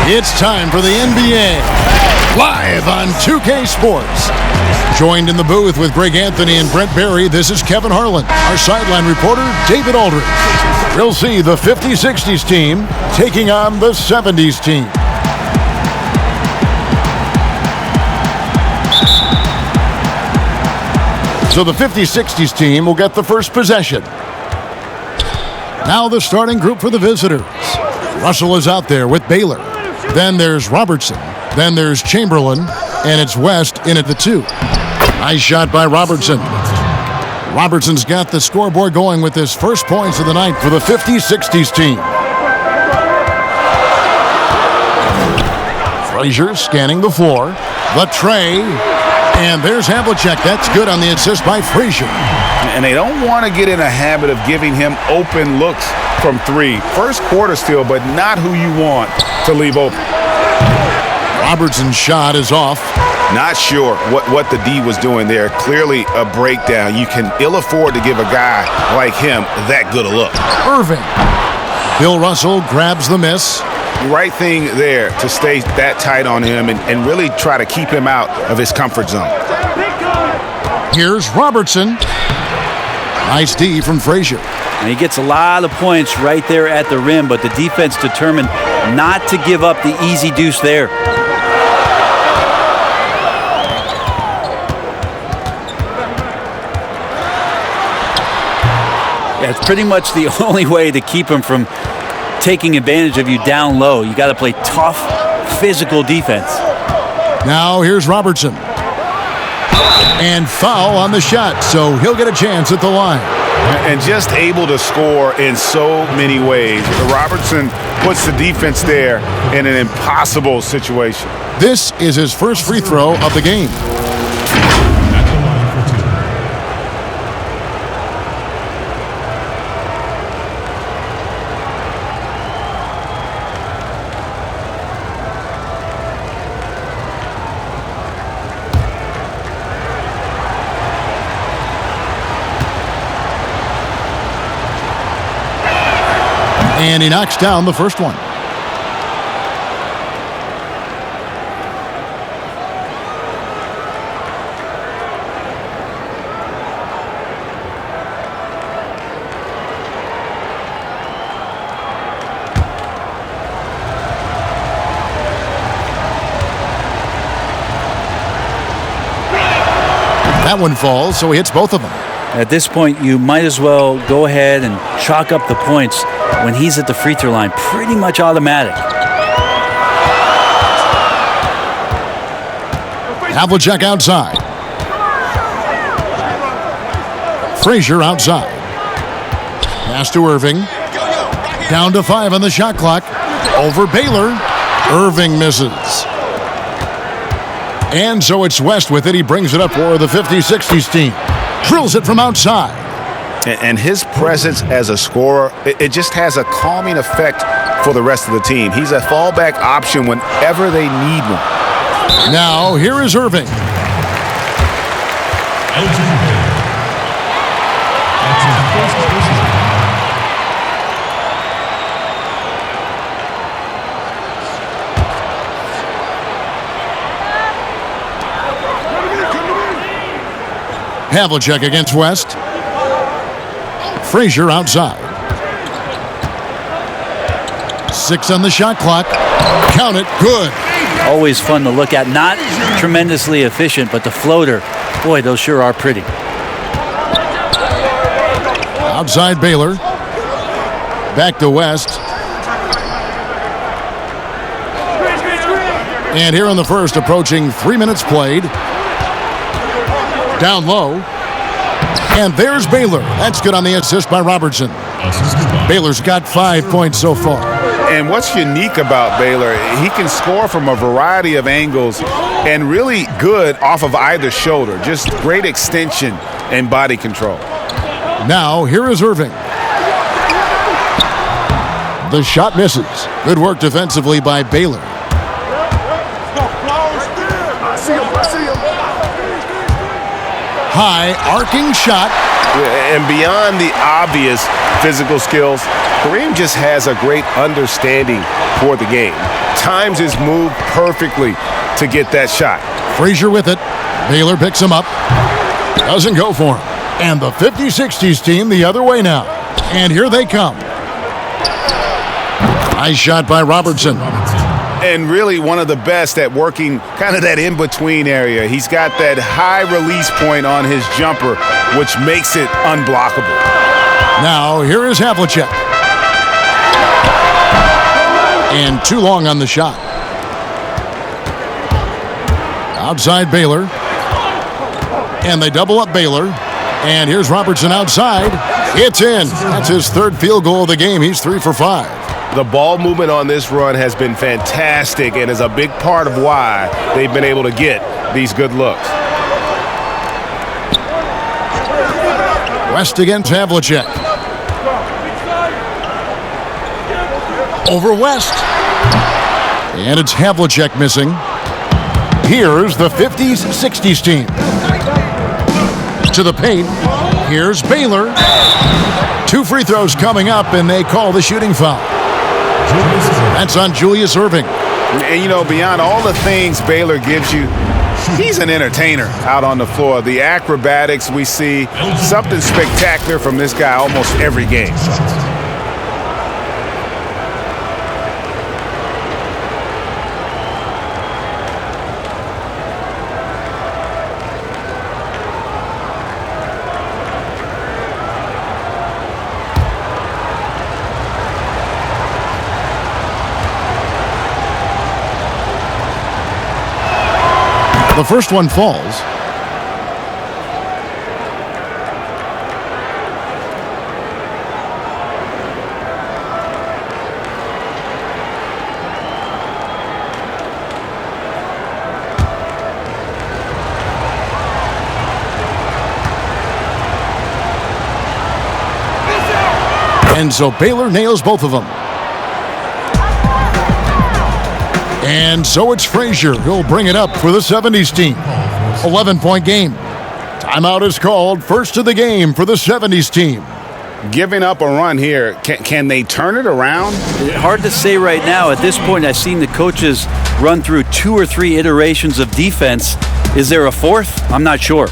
It's time for the NBA, live on 2K Sports. Joined in the booth with Greg Anthony and Brent Barry, this is Kevin Harlan. Our sideline reporter, David Aldridge. We'll see the 50-60s team taking on the 70s team. So the 50-60s team will get the first possession. Now the starting group for the visitors. Russell is out there with Baylor. Then there's Robertson. Then there's Chamberlain. And it's West in at the 2. Nice shot by Robertson. Robertson's got the scoreboard going with his first points of the night for the 50-60s team. Frazier scanning the floor. The tray. And there's Havlicek. That's good on the assist by Frazier. And they don't want to get in a habit of giving him open looks from 3. First quarter still, but not who you want to leave open. Robertson's shot is off. Not sure what the D was doing there. Clearly a breakdown. You can ill afford to give a guy like him that good a look. Irving. Bill Russell grabs the miss. Right thing there to stay that tight on him and really try to keep him out of his comfort zone. Here's Robertson. Nice D from Frazier. And he gets a lot of points right there at the rim, but the defense determined not to give up the easy deuce there. Yeah, it's pretty much the only way to keep him from taking advantage of you down low. You got to play tough, physical defense. Now here's Robertson. And foul on the shot, so he'll get a chance at the line. And just able to score in so many ways. Robertson puts the defense there in an impossible situation. This is his first free throw of the game. And he knocks down the first one. That one falls, so he hits both of them. At this point, you might as well go ahead and chalk up the points when he's at the free throw line. Pretty much automatic. Havlicek outside. Frazier outside. Pass to Irving. Down to 5 on the shot clock. Over Baylor. Irving misses. And so it's West with it. He brings it up for the 50-60s team. Drills it from outside. And his presence as a scorer, it just has a calming effect for the rest of the team. He's a fallback option whenever they need one. Now, here is Irving. Havlicek against West. Frazier outside. 6 on the shot clock. Count it. Good. Always fun to look at. Not tremendously efficient, but the floater, boy, those sure are pretty. Outside Baylor. Back to West. And here in the first, approaching 3 minutes played. Down low. And there's Baylor. That's good on the assist by Robertson. Baylor's got 5 points so far. And what's unique about Baylor, he can score from a variety of angles and really good off of either shoulder. Just great extension and body control. Now, here is Irving. The shot misses. Good work defensively by Baylor. High arcing shot. And beyond the obvious physical skills, Kareem just has a great understanding for the game. Times his move perfectly to get that shot. Frazier with it. Baylor picks him up. Doesn't go for him. And the 50-60s team the other way now. And here they come. Nice shot by Robertson. And really one of the best at working kind of that in-between area. He's got that high release point on his jumper, which makes it unblockable. Now, here is Havlicek. And too long on the shot. Outside Baylor. And they double up Baylor. And here's Robertson outside. It's in. That's his third field goal of the game. He's 3 for 5. The ball movement on this run has been fantastic and is a big part of why they've been able to get these good looks. West against Havlicek. Over West. And it's Havlicek missing. Here's the 50s, 60s team. To the paint. Here's Baylor. 2 free throws coming up, and they call the shooting foul. That's on Julius Erving. And, you know, beyond all the things Baylor gives you, he's an entertainer out on the floor. The acrobatics we see, something spectacular from this guy almost every game. The first one falls. And so Baylor nails both of them. And so it's Frazier who'll bring it up for the 70s team. 11-point game. Timeout is called. First of the game for the 70s team. Giving up a run here, can they turn it around? Hard to say right now. At this point, I've seen the coaches run through 2 or 3 iterations of defense. Is there a fourth? I'm not sure.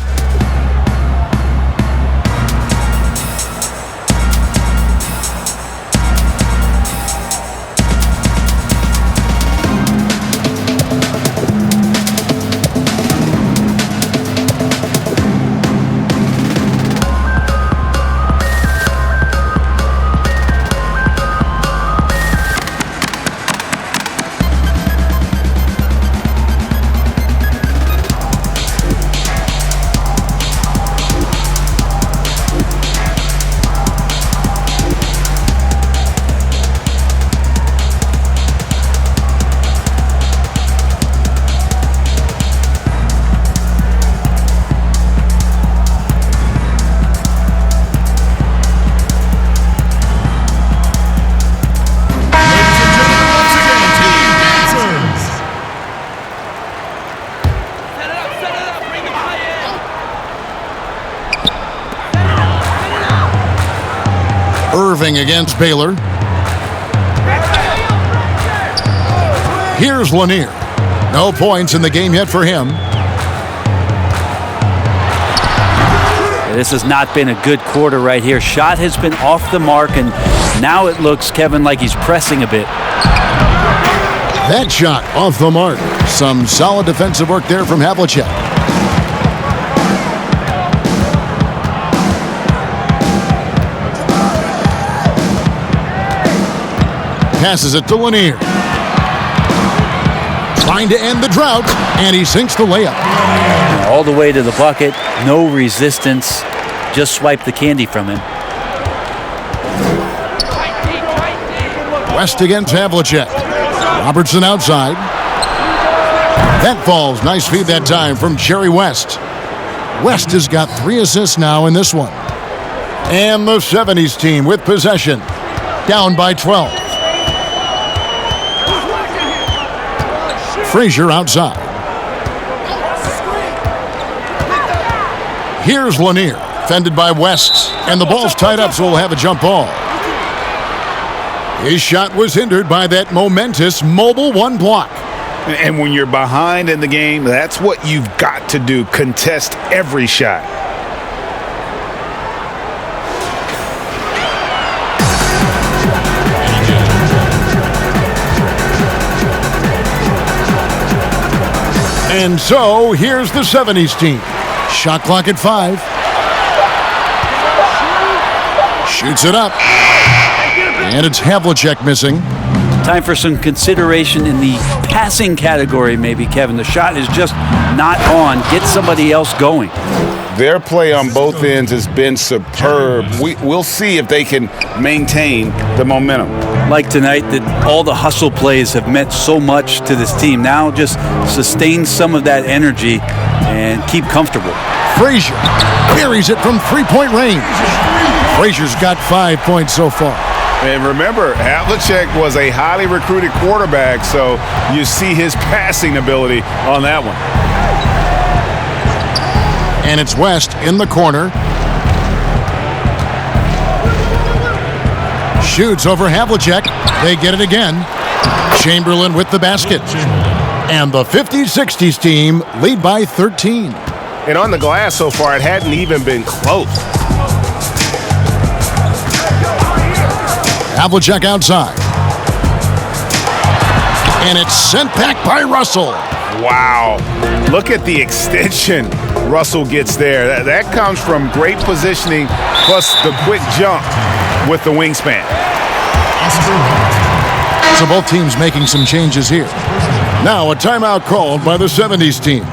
Irving against Baylor. Here's Lanier. No points in the game yet for him. This has not been a good quarter right here. Shot has been off the mark, and now it looks, Kevin, like he's pressing a bit. That shot off the mark. Some solid defensive work there from Havlicek. Passes it to Lanier. Trying to end the drought, and he sinks the layup. All the way to the bucket, no resistance. Just swipe the candy from him. West against Havlicek. Robertson outside. That falls. Nice feed that time from Jerry West. West has got 3 assists now in this one. And the 70s team with possession. Down by 12. Frazier outside. Here's Lanier. defended by West. And the ball's tied up, so we'll have a jump ball. His shot was hindered by that momentous mobile one block. And when you're behind in the game, that's what you've got to do. Contest every shot. And so, here's the 70s team. Shot clock at 5. Shoots it up. And it's Havlicek missing. Time for some consideration in the passing category, maybe, Kevin. The shot is just not on. Get somebody else going. Their play on both ends has been superb. We'll see if they can maintain the momentum. Like tonight, that all the hustle plays have meant so much to this team. Now just sustain some of that energy and keep comfortable. Frazier buries it from three-point range. Frazier's got 5 points so far. And remember, Havlicek was a highly recruited quarterback, so you see his passing ability on that one. And it's West in the corner. Shoots over Havlicek. They get it again. Chamberlain with the basket. And the 50-60s team lead by 13. And on the glass so far, it hadn't even been close. Havlicek outside. And it's sent back by Russell. Wow. Look at the extension Russell gets there. That comes from great positioning plus the quick jump with the wingspan. So both teams making some changes here. Now a timeout called by the 70s team.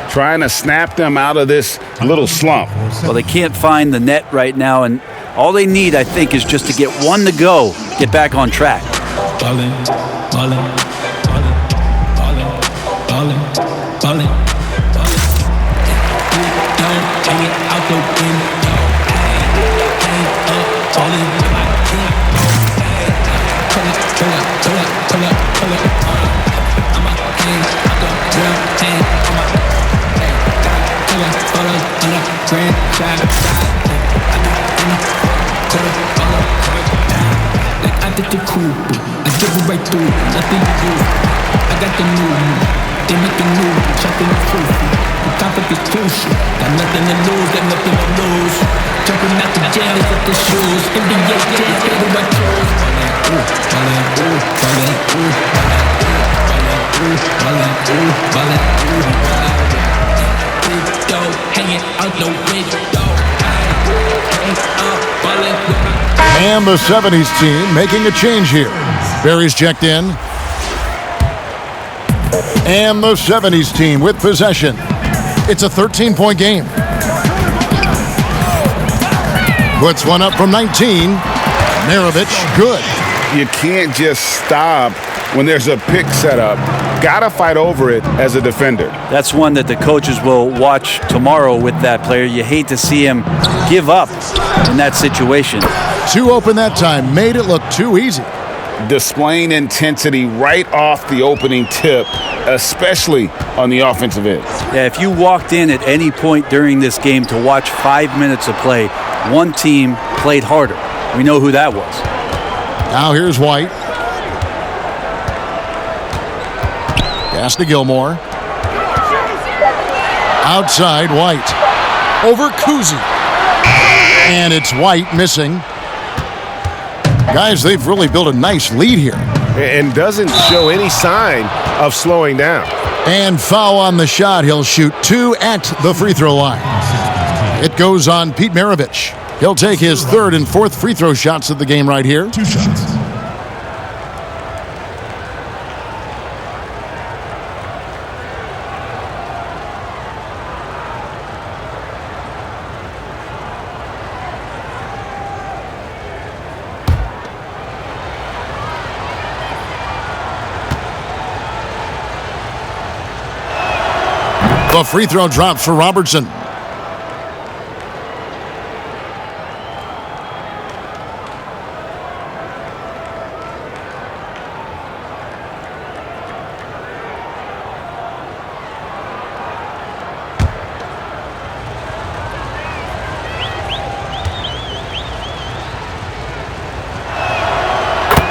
Trying to snap them out of this little slump. Well, they can't find the net right now, and all they need, I think, is just to get one to go, get back on track. Ballin', ballin', ballin', ballin', ballin', ballin', ballin'. Don't hang it out the window. Hang up, ballin', my king. Pull up, pull up, pull up, pull up, pull up. I'ma hang out the drill, hang on my hey. Pull up, photos on the grand side. I did the cool, I give it right through, nothing to do. I got the new, they make a new, chopping the fruit. The topic is crucial, got nothing to lose, got nothing to lose. Jumping out the jail, is up the shoes. NBA jazz, get it right through. Ballin', ooh, ballin', ooh, ballin', ooh, ballin', ooh, ballin', ooh, ballin', ooh. Hanging out the window. Hang up, ballin' with my. And the 70s team making a change here. Barry's checked in. And the 70s team with possession. It's a 13-point game. Puts one up from 19. Maravich, good. You can't just stop when there's a pick set up. Gotta fight over it as a defender. That's one that the coaches will watch tomorrow with that player. You hate to see him give up in that situation. Too open that time, made it look too easy. Displaying intensity right off the opening tip, especially on the offensive end. Yeah, if you walked in at any point during this game to watch 5 minutes of play, one team played harder. We know who that was. Now here's White. Pass to Gilmore. Outside, White. Over Kuzi. And it's White missing. Guys, they've really built a nice lead here. And doesn't show any sign of slowing down. And foul on the shot. He'll shoot 2 at the free throw line. It goes on Pete Maravich. He'll take his 3rd and 4th free throw shots of the game right here. 2 shots. The free throw drops for Robertson.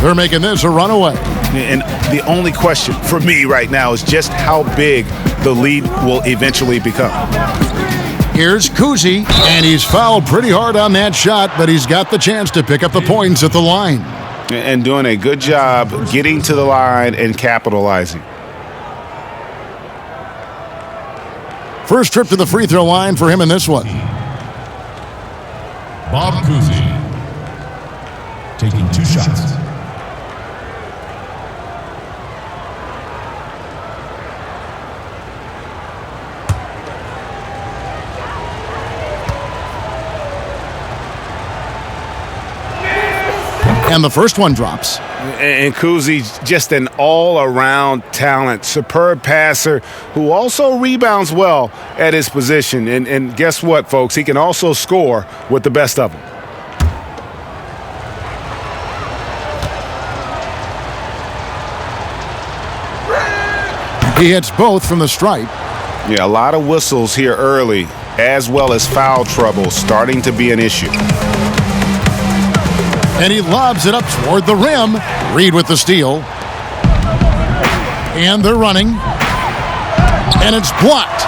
They're making this a runaway. And the only question for me right now is just how big the lead will eventually become. Here's Kuzi, and he's fouled pretty hard on that shot, but he's got the chance to pick up the points at the line. And doing a good job getting to the line and capitalizing. First trip to the free throw line for him in this one. Bob Cousy taking 2 shots. And the first one drops. And Kuzi's just an all-around talent, superb passer who also rebounds well at his position. And guess what, folks? He can also score with the best of them. He hits both from the stripe. Yeah, a lot of whistles here early, as well as foul trouble starting to be an issue. And he lobs it up toward the rim. Reed with the steal. And they're running. And it's blocked.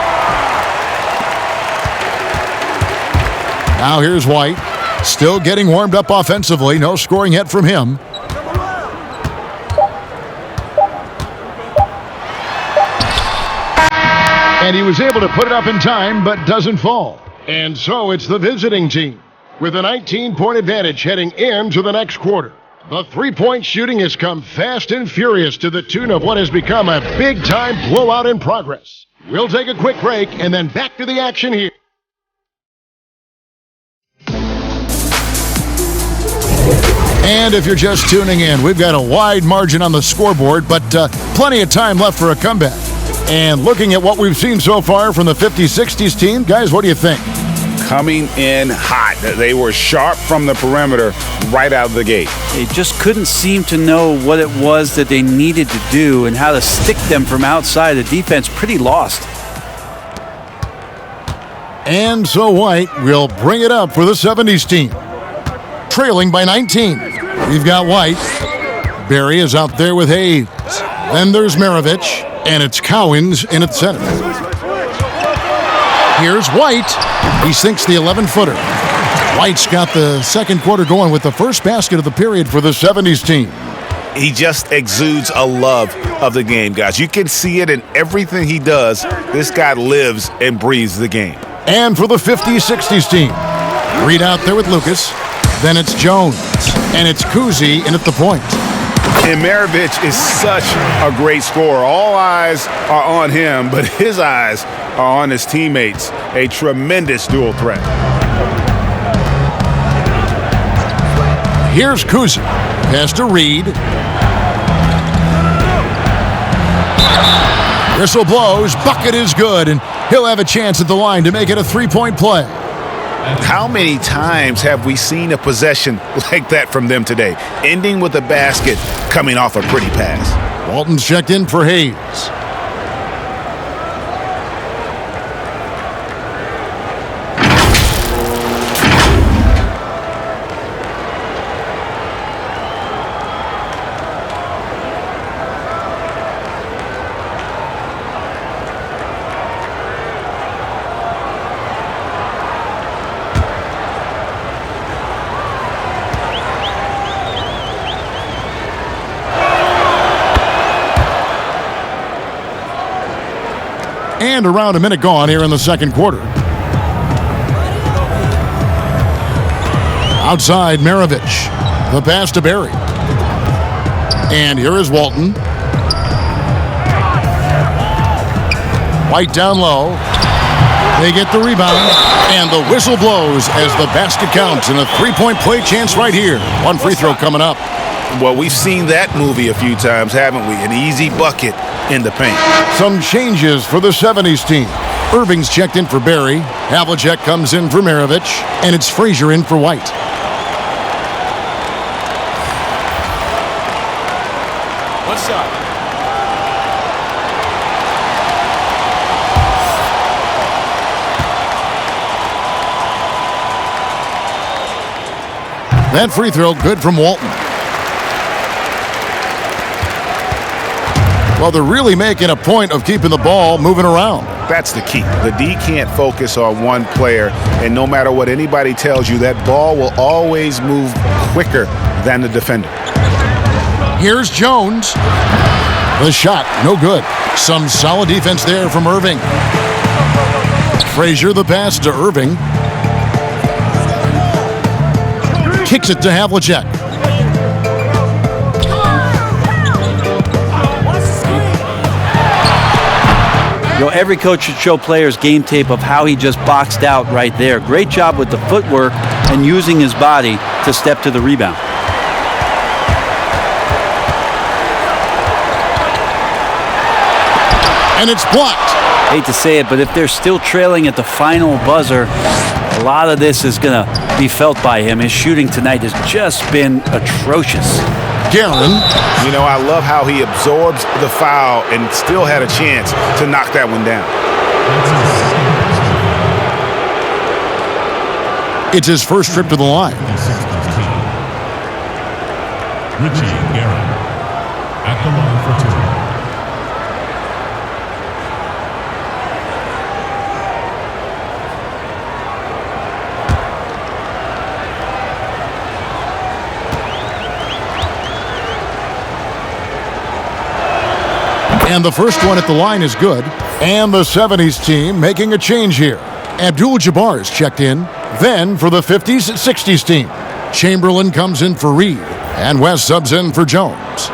Now here's White. Still getting warmed up offensively. No scoring yet from him. And he was able to put it up in time, but doesn't fall. And so it's the visiting team with a 19-point advantage heading into the next quarter. The three-point shooting has come fast and furious to the tune of what has become a big-time blowout in progress. We'll take a quick break and then back to the action here. And if you're just tuning in, we've got a wide margin on the scoreboard, but plenty of time left for a comeback. And looking at what we've seen so far from the 50-60s team, guys, what do you think? Coming in hot. They were sharp from the perimeter right out of the gate. They just couldn't seem to know what it was that they needed to do and how to stick them from outside. The defense pretty lost. And so White will bring it up for the 70s team. Trailing by 19. We've got White. Barry is out there with Hayes. Then there's Maravich. And it's Cowens in at center. Here's White. He sinks the 11-footer. White's got the second quarter going with the first basket of the period for the 70s team. He just exudes a love of the game, guys. You can see it in everything he does. This guy lives and breathes the game. And for the 50-60s team, Reed out there with Lucas. Then it's Jones. And it's Kuzi in at the point. And Maravich is such a great scorer. All eyes are on him, but his eyes are on his teammates. A tremendous dual threat. Here's Kuzi. Pass to Reed. Whistle blows. Bucket is good, and he'll have a chance at the line to make it a three-point play. How many times have we seen a possession like that from them today, ending with a basket coming off a pretty pass? Walton's checked in for Hayes. And around a minute gone here in the second quarter. Outside, Maravich. The pass to Barry. And here is Walton. White down low. They get the rebound. And the whistle blows as the basket counts. And a three-point play chance right here. One free throw coming up. Well, we've seen that movie a few times, haven't we? An easy bucket in the paint. Some changes for the 70s team. Irving's checked in for Barry. Havlicek comes in for Maravich. And it's Frazier in for White. What's up? That free throw good from Walton. Well, they're really making a point of keeping the ball moving around. That's the key. The D can't focus on one player, and no matter what anybody tells you, that ball will always move quicker than the defender. Here's Jones. The shot, no good. Some solid defense there from Irving. Frazier, the pass to Irving. Kicks it to Havlicek. You know, every coach should show players game tape of how he just boxed out right there. Great job with the footwork and using his body to step to the rebound. And it's blocked. Hate to say it, but if they're still trailing at the final buzzer, a lot of this is going to be felt by him. His shooting tonight has just been atrocious. Guerin. You know, I love how he absorbs the foul and still had a chance to knock that one down. It's his first trip to the line. Richie Guerin at the line for two. And the first one at the line is good. And the 70s team making a change here. Abdul-Jabbar is checked in. Then for the 50s, 60s team, Chamberlain comes in for Reed. And West subs in for Jones.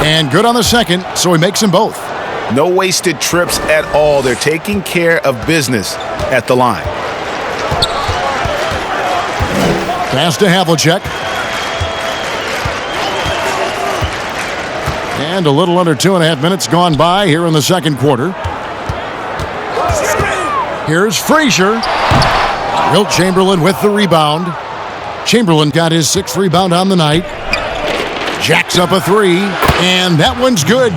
And good on the second, so he makes them both. No wasted trips at all. They're taking care of business at the line. Pass to Havlicek. And a little under 2.5 minutes gone by here in the second quarter. Here's Frazier. Wilt Chamberlain with the rebound. Chamberlain got his 6th rebound on the night. Jacks up a 3. And that one's good.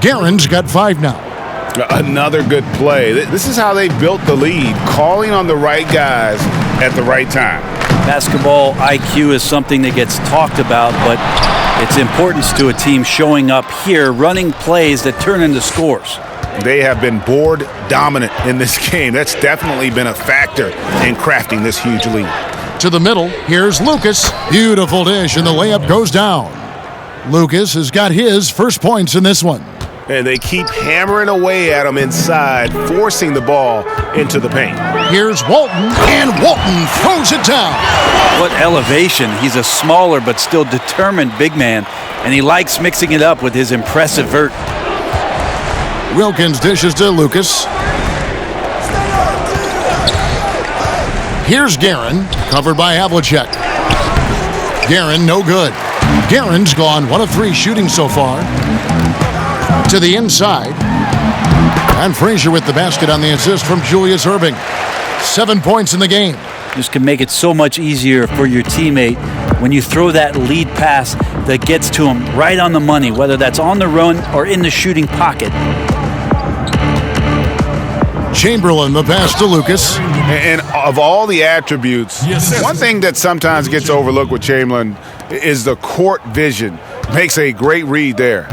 Guerin's got 5 now. Another good play. This is how they built the lead, calling on the right guys at the right time. Basketball IQ is something that gets talked about, but its importance to a team showing up here, running plays that turn into scores. They have been board dominant in this game. That's definitely been a factor in crafting this huge lead. To the middle, here's Lucas. Beautiful dish, and the layup goes down. Lucas has got his first points in this one. And they keep hammering away at him inside, forcing the ball into the paint. Here's Walton, and Walton throws it down. What elevation. He's a smaller but still determined big man, and he likes mixing it up with his impressive vert. Wilkins dishes to Lucas. Here's Guerin, covered by Havlicek. Guerin, no good. Guerin's gone 1 of 3 shooting so far. To the inside. And Frazier with the basket on the assist from Julius Irving. 7 points in the game. This can make it so much easier for your teammate when you throw that lead pass that gets to him right on the money, whether that's on the run or in the shooting pocket. Chamberlain, the pass to Lucas. And of all the attributes, one thing that sometimes gets overlooked with Chamberlain is the court vision. Makes a great read there.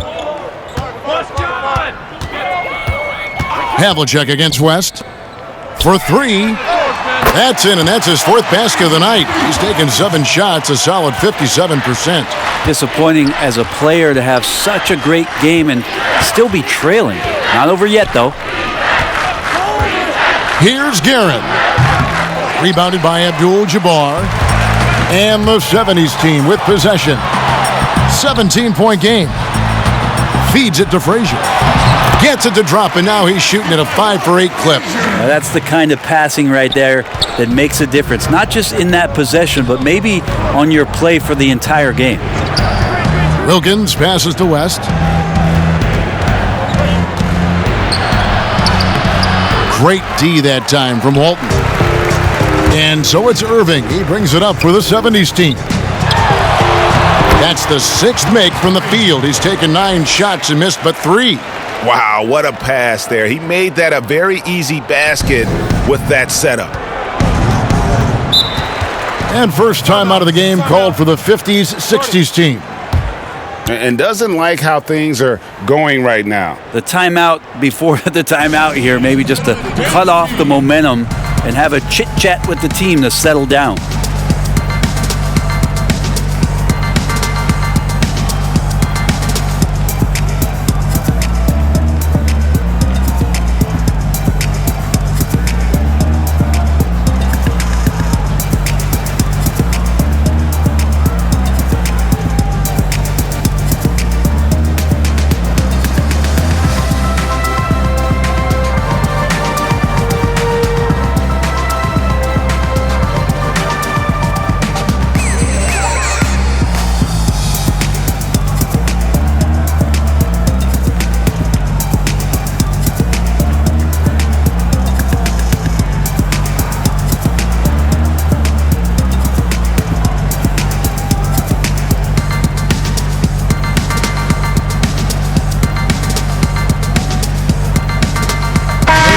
Havlicek against West. For 3. That's in, and that's his 4th basket of the night. He's taken 7 shots, a solid 57%. Disappointing as a player to have such a great game and still be trailing. Not over yet, though. Here's Guerin. Rebounded by Abdul-Jabbar. And the 70s team with possession. 17-point game. Feeds it to Frazier. Gets it to drop, and now he's shooting at a 5 for 8 clip. Now that's the kind of passing right there that makes a difference. Not just in that possession, but maybe on your play for the entire game. Wilkins passes to West. Great D that time from Walton. And so it's Irving. He brings it up for the 70s team. That's the 6th make from the field. He's taken 9 shots and missed but 3. Wow, what a pass there. He made that a very easy basket with that setup. And first time out of the game called for the 50s, 60s team. And doesn't like how things are going right now. The timeout before the timeout here, maybe just to cut off the momentum and have a chit-chat with the team to settle down.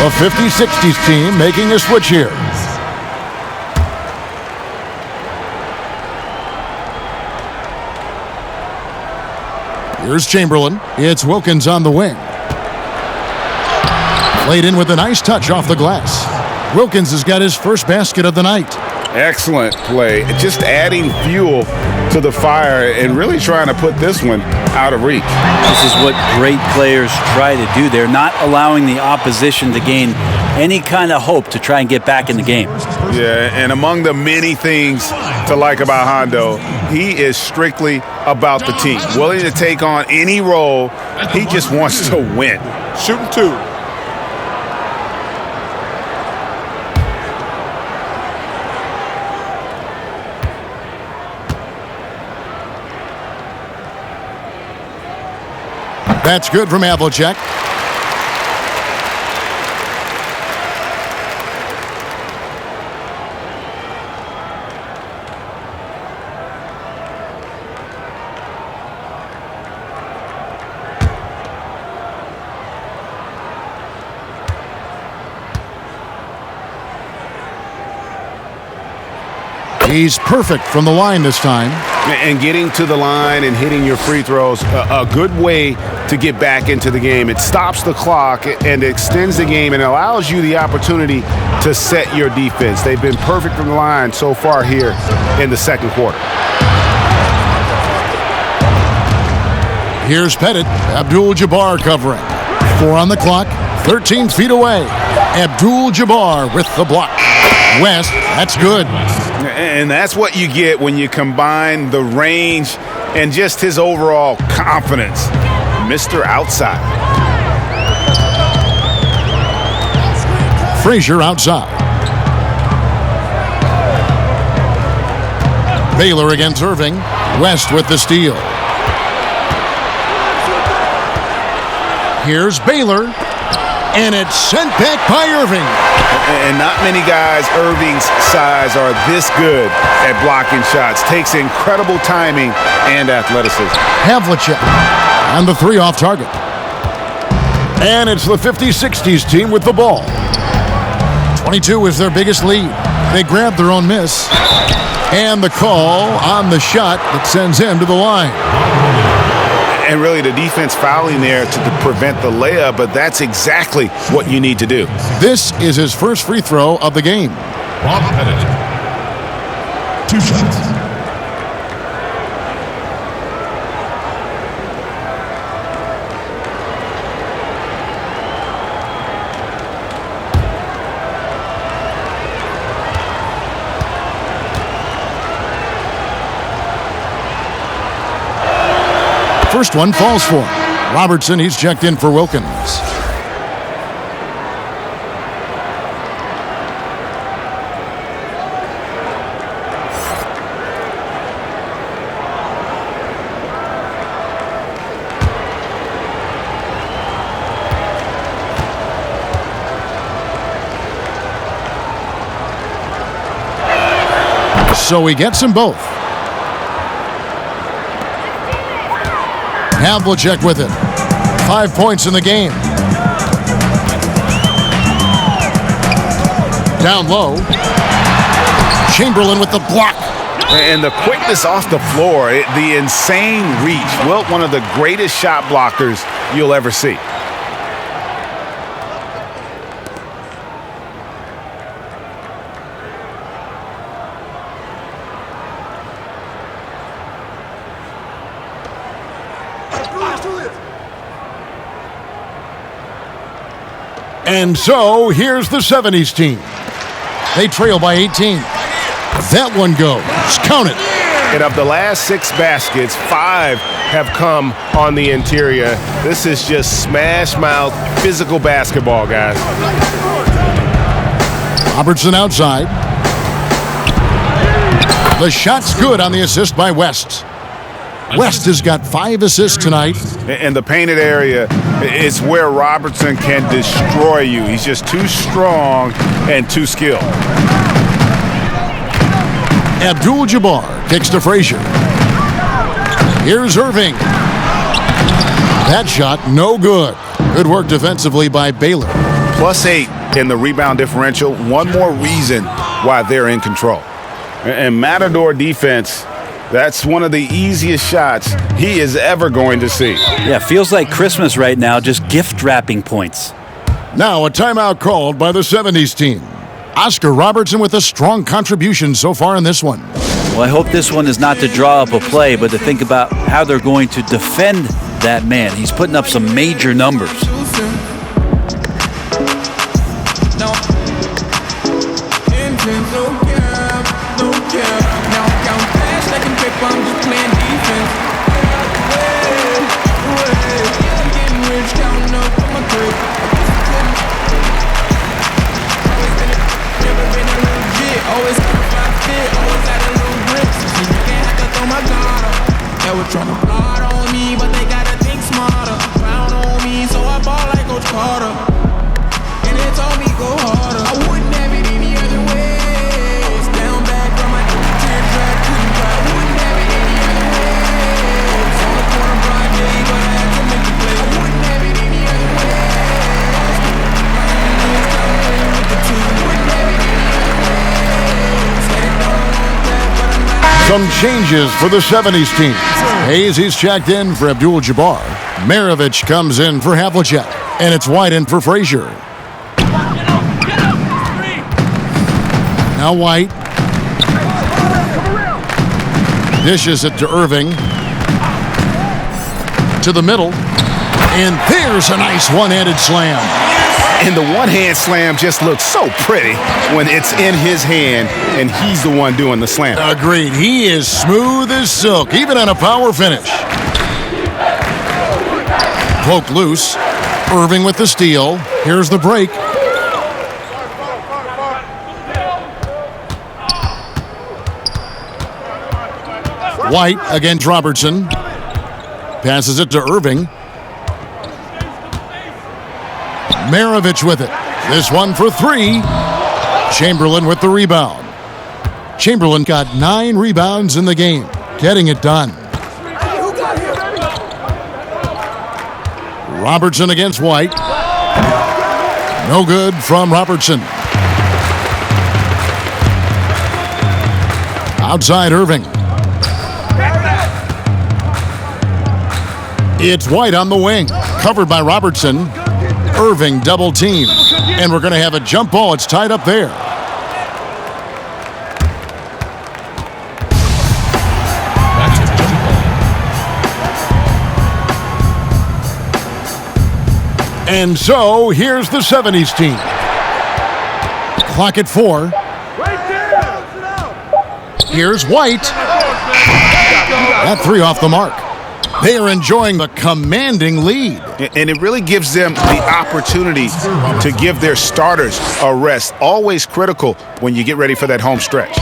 The 50-60s team making a switch here. Here's Chamberlain. It's Wilkins on the wing. Played in with a nice touch off the glass. Wilkins has got his first basket of the night. Excellent play. Just adding fuel to the fire and really trying to put this one out of reach. This is what great players try to do. They're not allowing the opposition to gain any kind of hope to try and get back in the game. Yeah, and among the many things to like about Hondo, he is strictly about the team. Willing to take on any role. He just wants to win. Shooting two. That's good from Havlicek. He's perfect from the line this time. And getting to the line and hitting your free throws, a good way to get back into the game. It stops the clock and extends the game and allows you the opportunity to set your defense. They've been perfect from the line so far here in the second quarter. Here's Pettit. Abdul-Jabbar covering. 4 on the clock. 13 feet away. Abdul-Jabbar with the block. West, that's good. And that's what you get when you combine the range and just his overall confidence. Mr. Outside. Frazier outside. Baylor against Irving. West with the steal. Here's Baylor. And it's sent back by Irving. And not many guys Irving's size are this good at blocking shots. Takes incredible timing and athleticism. Havlicek on the 3 off target. And it's the 50-60s team with the ball. 22 is their biggest lead. They grab their own miss. And the call on the shot that sends him to the line. And really the defense fouling there to prevent the layup, but that's exactly what you need to do. This is his first free throw of the game. Rob Pettit. 2 shots. First one falls for him. Robertson, he's checked in for Wilkins. So he gets them both. Havlicek with it. 5 points in the game. Down low. Chamberlain with the block. And the quickness off the floor, the insane reach. Wilt, one of the greatest shot blockers you'll ever see. And so, here's the 70s team. They trail by 18. That one goes. Count it. And of the last 6 baskets, 5 have come on the interior. This is just smash mouth physical basketball, guys. Robertson outside. The shot's good on the assist by West. West has got 5 assists tonight. And the painted area is where Robertson can destroy you. He's just too strong and too skilled. Abdul-Jabbar kicks to Frazier. Here's Irving. That shot, no good. Good work defensively by Baylor. +8 in the rebound differential. One more reason why they're in control. And Matador defense, that's one of the easiest shots he is ever going to see. Yeah, feels like Christmas right now, just gift wrapping points. Now a timeout called by the 70s team. Oscar Robertson with a strong contribution so far in this one. Well, I hope this one is not to draw up a play, but to think about how they're going to defend that man. He's putting up some major numbers. Trying to plot on me, but they gotta think smarter. Round on me, so I ball like Coach Carter. And they told me go harder. I wouldn't have it any other way. Down back from my teardrop, couldn't try. Wouldn't have it any other way. It's on the corner, broad day, but I had to make the play. I wouldn't have it any other way. Wouldn't have it any other way. Said it don't want that, but I'm not. Some changes for the 70s team. Hayes, he's checked in for Abdul-Jabbar. Maravich comes in for Havlicek. And it's White in for Frazier. Now White. Dishes it to Irving. To the middle. And there's a nice one-handed slam. And the one-hand slam just looks so pretty when it's in his hand and he's the one doing the slam. Agreed. He is smooth as silk, even on a power finish. Poke loose. Irving with the steal. Here's the break. White against Robertson. Passes it to Irving. Maravich with it. This one for 3. Chamberlain with the rebound. Chamberlain got 9 rebounds in the game, getting it done. Robertson against White. No good from Robertson. Outside Irving. It's White on the wing, covered by Robertson. Irving double team. And we're going to have a jump ball. It's tied up there. And so, here's the 70s team. Clock at 4. Here's White. That 3 off the mark. They are enjoying the commanding lead. And it really gives them the opportunity to give their starters a rest. Always critical when you get ready for that home stretch.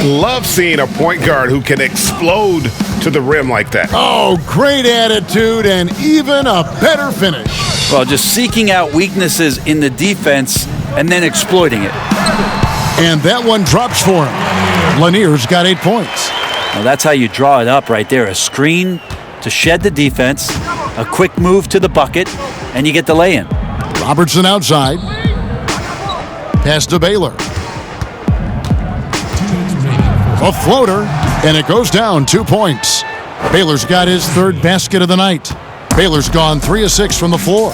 Love seeing a point guard who can explode to the rim like that. Oh, great attitude and even a better finish. Well, just seeking out weaknesses in the defense and then exploiting it. And that one drops for him. Lanier's got 8 points. Well, that's how you draw it up right there. A screen to shed the defense, a quick move to the bucket, and you get the lay-in. Robertson outside. Pass to Baylor. A floater, and it goes down 2 points. Baylor's got his third basket of the night. Baylor's gone 3 of 6 from the floor.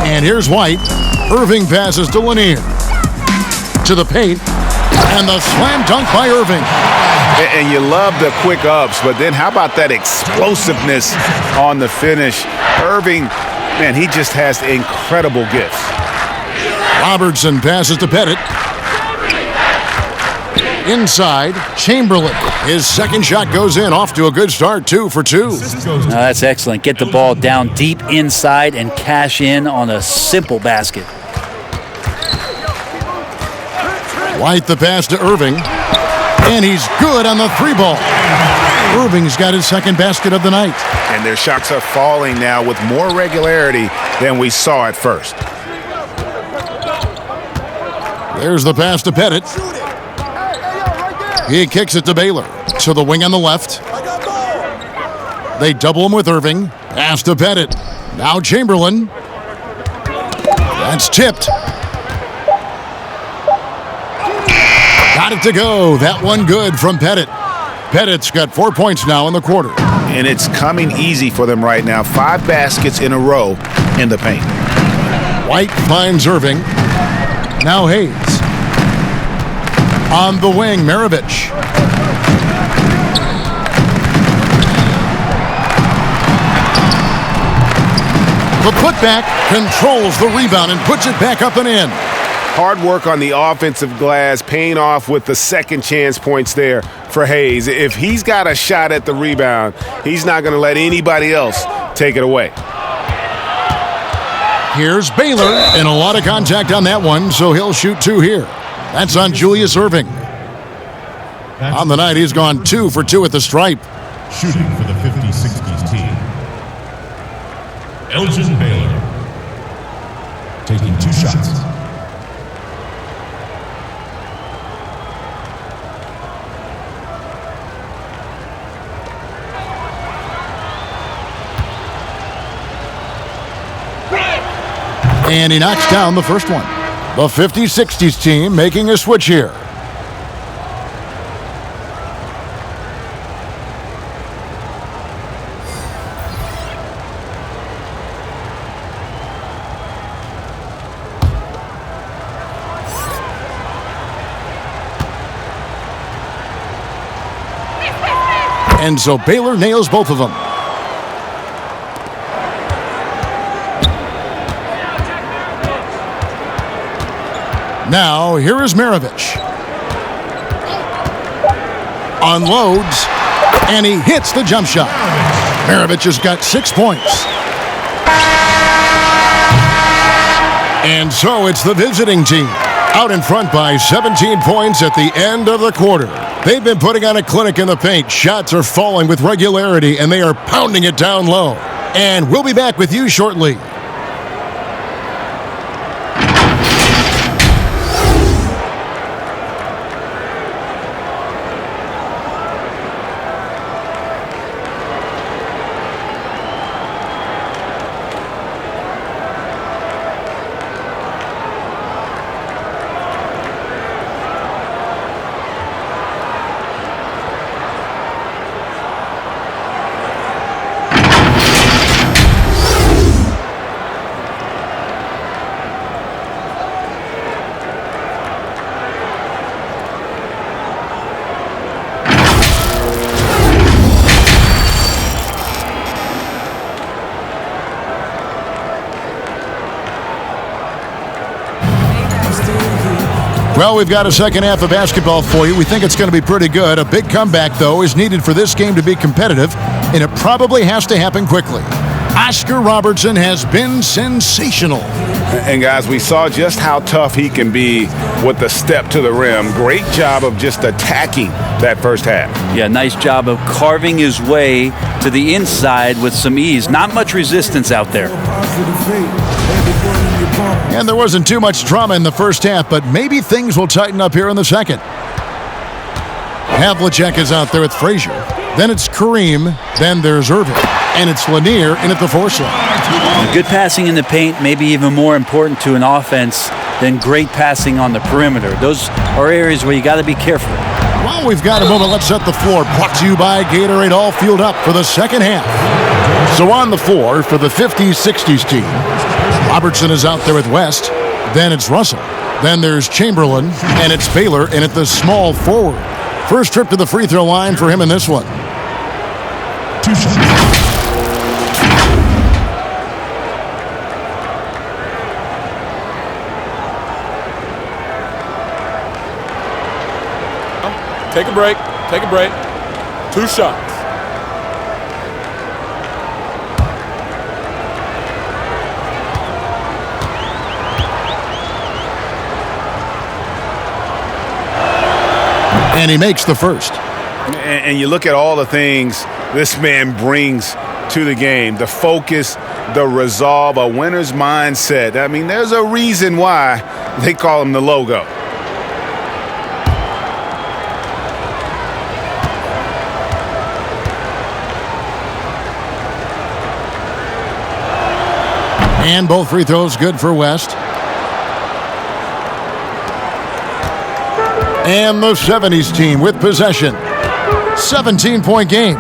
And here's White. Irving passes to Lanier. To the paint. And the slam dunk by Irving. And you love the quick ups, but then how about that explosiveness on the finish? Irving, man, he just has incredible gifts. Robertson passes to Pettit. Inside, Chamberlain. His second shot goes in, off to a good start, 2 for 2. That's excellent. Get the ball down deep inside and cash in on a simple basket. White the pass to Irving. And he's good on the 3-ball. Irving's got his second basket of the night. And their shots are falling now with more regularity than we saw at first. There's the pass to Pettit. He kicks it to Baylor. To the wing on the left. They double him with Irving. Pass to Pettit. Now Chamberlain. That's tipped. Got it to go. That one good from Pettit. Pettit's got 4 points now in the quarter. And it's coming easy for them right now. 5 baskets in a row in the paint. White finds Irving. Now Hayes. On the wing, Maravich. The putback controls the rebound and puts it back up and in. Hard work on the offensive glass, paying off with the second chance points there for Hayes. If he's got a shot at the rebound, he's not going to let anybody else take it away. Here's Baylor, and a lot of contact on that one, so he'll shoot 2 here. That's on Julius Irving. On the night, he's gone 2 for 2 at the stripe. Shooting for the 50-60s team, Elgin Baylor. Taking 2 shots. And he knocks down the first one. The 50-60s team making a switch here. And so Baylor nails both of them. Now, here is Maravich. Unloads, and he hits the jump shot. Maravich has got 6 points. And so it's the visiting team, out in front by 17 points at the end of the quarter. They've been putting on a clinic in the paint. Shots are falling with regularity, and they are pounding it down low. And we'll be back with you shortly. Well, we've got a second half of basketball for you. We think it's going to be pretty good. A big comeback, though, is needed for this game to be competitive, and it probably has to happen quickly. Oscar Robertson has been sensational. And, guys, we saw just how tough he can be with the step to the rim. Great job of just attacking that first half. Yeah, nice job of carving his way to the inside with some ease. Not much resistance out there. And there wasn't too much drama in the first half, but maybe things will tighten up here in the second. Havlicek is out there with Frazier. Then it's Kareem. Then there's Irving. And it's Lanier in at the 4 slot. Good passing in the paint may be even more important to an offense than great passing on the perimeter. Those are areas where you got to be careful. While we've got a moment, let's set the floor. Brought to you by Gatorade, all fueled up for the second half. So on the floor for the 50-60s team, Robertson is out there with West. Then it's Russell. Then there's Chamberlain. And it's Baylor in at the small forward. First trip to the free throw line for him in this one. 2 shots. Take a break. Take a break. 2 shots. And he makes the first. And you look at all the things this man brings to the game. The focus, the resolve, a winner's mindset. I mean, there's a reason why they call him the logo. And both free throws good for West. And the 70s team with possession. 17-point game.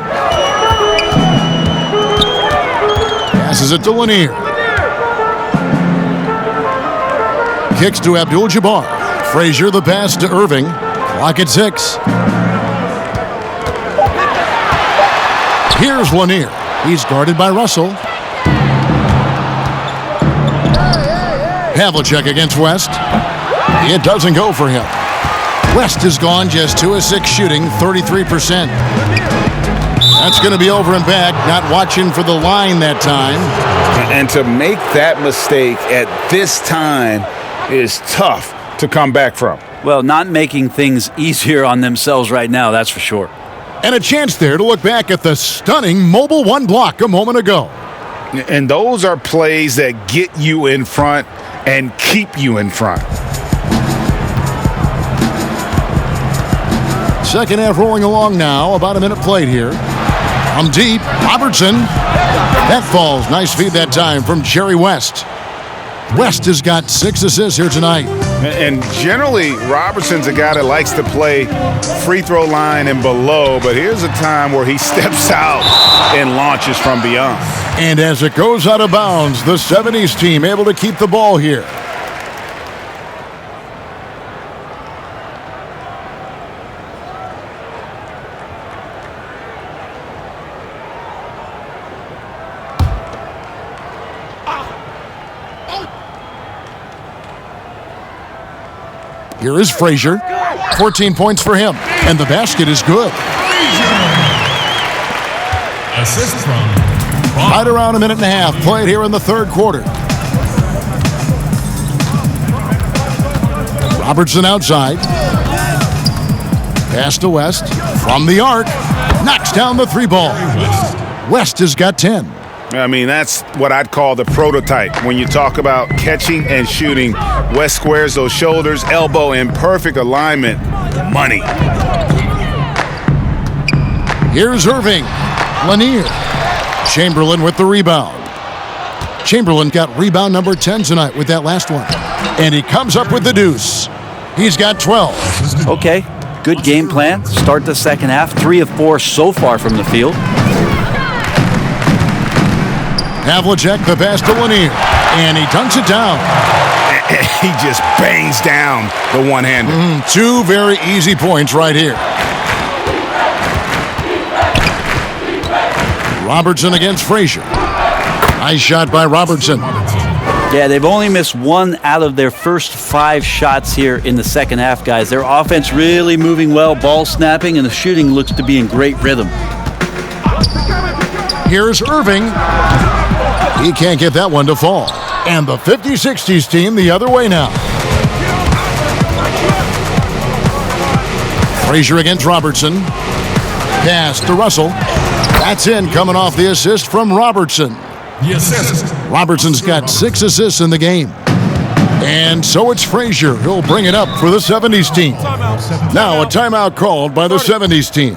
Passes it to Lanier. Kicks to Abdul-Jabbar. Frazier the pass to Irving. Clock at 6. Here's Lanier. He's guarded by Russell. Havlicek against West. It doesn't go for him. West has gone just 2 of 6 shooting, 33%. That's going to be over and back, not watching for the line that time. And to make that mistake at this time is tough to come back from. Well, not making things easier on themselves right now, that's for sure. And a chance there to look back at the stunning mobile 1 block a moment ago. And those are plays that get you in front and keep you in front. Second half rolling along now. About a minute played here. From deep, Robertson. That falls. Nice feed that time from Jerry West. West has got 6 assists here tonight. And generally, Robertson's a guy that likes to play free throw line and below, but here's a time where he steps out and launches from beyond. And as it goes out of bounds, the 70s team able to keep the ball here. Here is Frazier. 14 points for him. And the basket is good. Assist from Right around a minute and a half played here in the third quarter. Robertson outside. Pass to West. From the arc. Knocks down the 3 ball. West has got 10. I mean, that's what I'd call the prototype. When you talk about catching and shooting, West squares those shoulders, elbow in perfect alignment. Money. Here's Irving. Lanier. Chamberlain with the rebound. Chamberlain got rebound number 10 tonight with that last one. And he comes up with the deuce. He's got 12. Okay, good game plan. Start the second half. 3 of 4 so far from the field. Havlicek the pass to Lanier. And he dunks it down. He just bangs down the one-hander. 2 very easy points right here. Robertson against Frazier. Nice shot by Robertson. Yeah, they've only missed 1 out of their first 5 shots here in the second half, guys. Their offense really moving well, ball snapping, and the shooting looks to be in great rhythm. Here's Irving. He can't get that one to fall. And the 50-60s team the other way now. Frazier against Robertson. Pass to Russell. That's in, coming off the assist from Robertson. the assist. Robertson's got 6 assists in the game. And so it's Frazier who'll bring it up for the 70s team. Now a timeout called by the 70s team.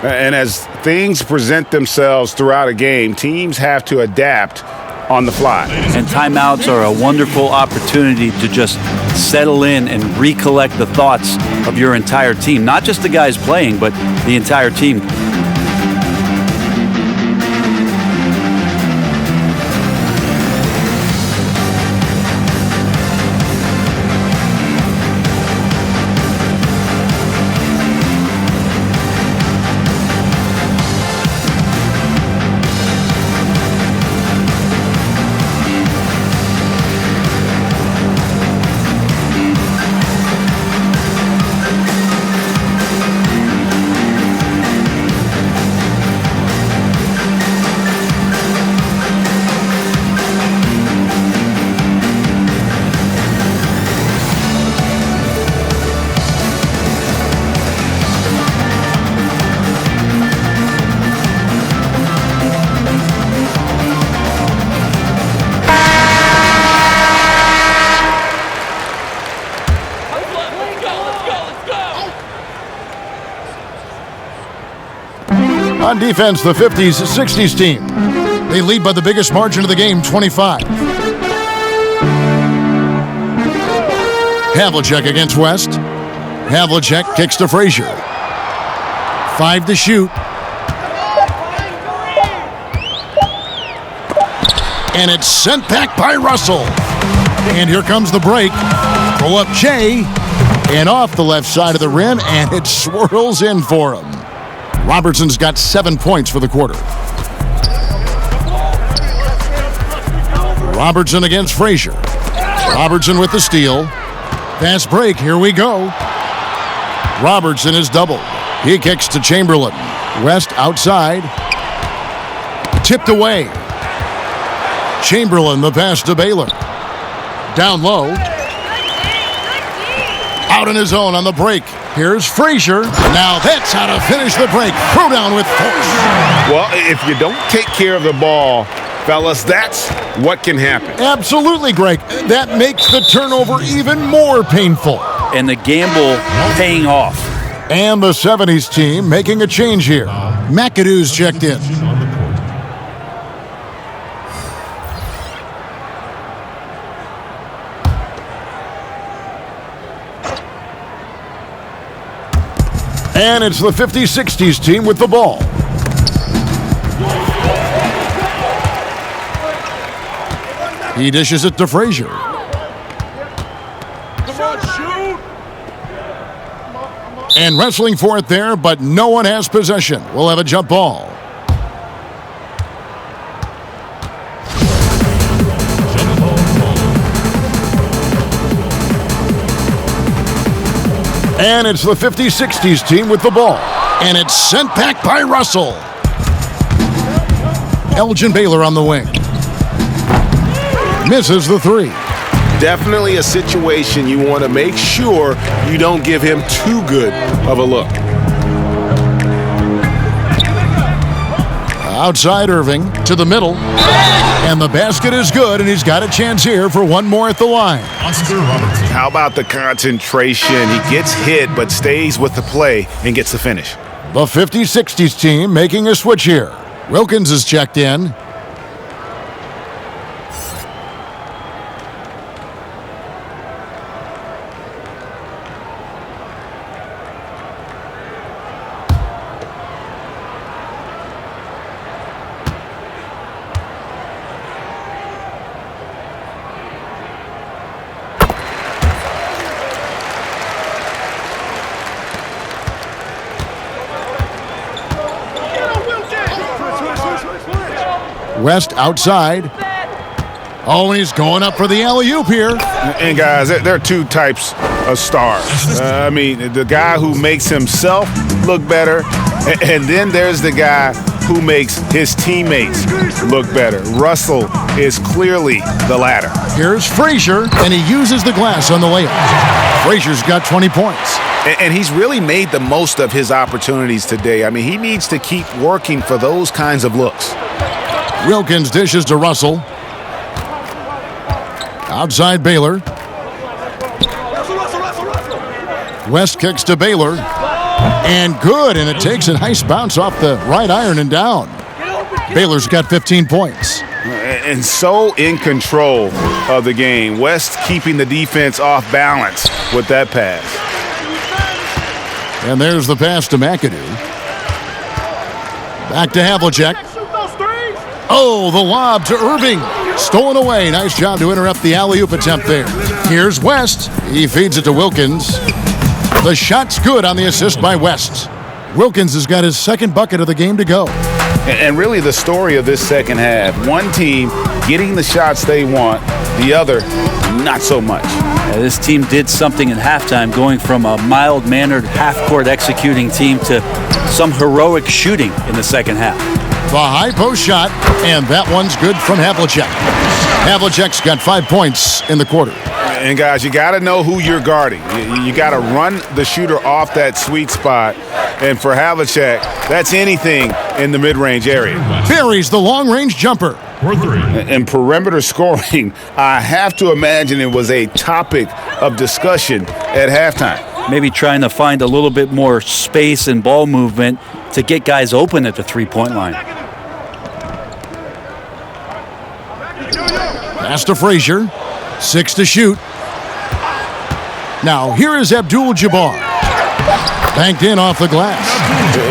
And as things present themselves throughout a game, teams have to adapt on the fly. And timeouts are a wonderful opportunity to just settle in and recollect the thoughts of your entire team. Not just the guys playing, but the entire team. On defense, the 50s, 60s team. They lead by the biggest margin of the game, 25. Havlicek against West. Havlicek kicks to Frazier. 5 to shoot. And it's sent back by Russell. And here comes the break. Throw up Jay. And off the left side of the rim, and it swirls in for him. Robertson's got 7 points for the quarter. Robertson against Frazier. Robertson with the steal. Fast break, here we go. Robertson is doubled. He kicks to Chamberlain. West outside. Tipped away. Chamberlain, the pass to Baylor. Down low. Out in his own on the break. Here's Frazier. Now that's how to finish the break. Throw down with force. Well, if you don't take care of the ball, fellas, that's what can happen. Absolutely, Greg. That makes the turnover even more painful. And the gamble paying off. And the 70s team making a change here. McAdoo's checked in. And it's the 50-60s team with the ball. He dishes it to Frazier. And wrestling for it there, but no one has possession. We'll have a jump ball. And it's the 50-60s team with the ball. And it's sent back by Russell. Elgin Baylor on the wing. Misses the three. Definitely a situation you want to make sure you don't give him too good of a look. Outside Irving to the middle. And the basket is good, and he's got a chance here for one more at the line. How about the concentration? He gets hit but stays with the play and gets the finish. The 50-60s team making a switch here. Wilkins is checked in. West outside. Oh, and he's going up for the alley-oop here. And guys, there are two types of stars. I mean, the guy who makes himself look better, and then there's the guy who makes his teammates look better. Russell is clearly the latter. Here's Frazier, and he uses the glass on the layup. Frazier's got 20 points. And he's really made the most of his opportunities today. I mean, he needs to keep working for those kinds of looks. Wilkins dishes to Russell. Outside Baylor. West kicks to Baylor. And good, and it takes a nice bounce off the right iron and down. Baylor's got 15 points. And so in control of the game. West keeping the defense off balance with that pass. And there's the pass to McAdoo. Back to Havlicek. Oh, the lob to Irving. Stolen away. Nice job to interrupt the alley-oop attempt there. Here's West. He feeds it to Wilkins. The shot's good on the assist by West. Wilkins has got his second bucket of the game to go. And really the story of this second half. One team getting the shots they want, the other not so much. This team did something at halftime, going from a mild-mannered half-court executing team to some heroic shooting in the second half. The high post shot, and that one's good from Havlicek. Havlicek's got 5 points in the quarter. And guys, you got to know who you're guarding. You got to run the shooter off that sweet spot. And for Havlicek, that's anything in the mid-range area. Buries the long-range jumper. For three. And perimeter scoring, I have to imagine it was a topic of discussion at halftime. Maybe trying to find a little bit more space and ball movement to get guys open at the three-point line. Pass to Frazier. 6 to shoot. Now, here is Abdul-Jabbar. Banked in off the glass.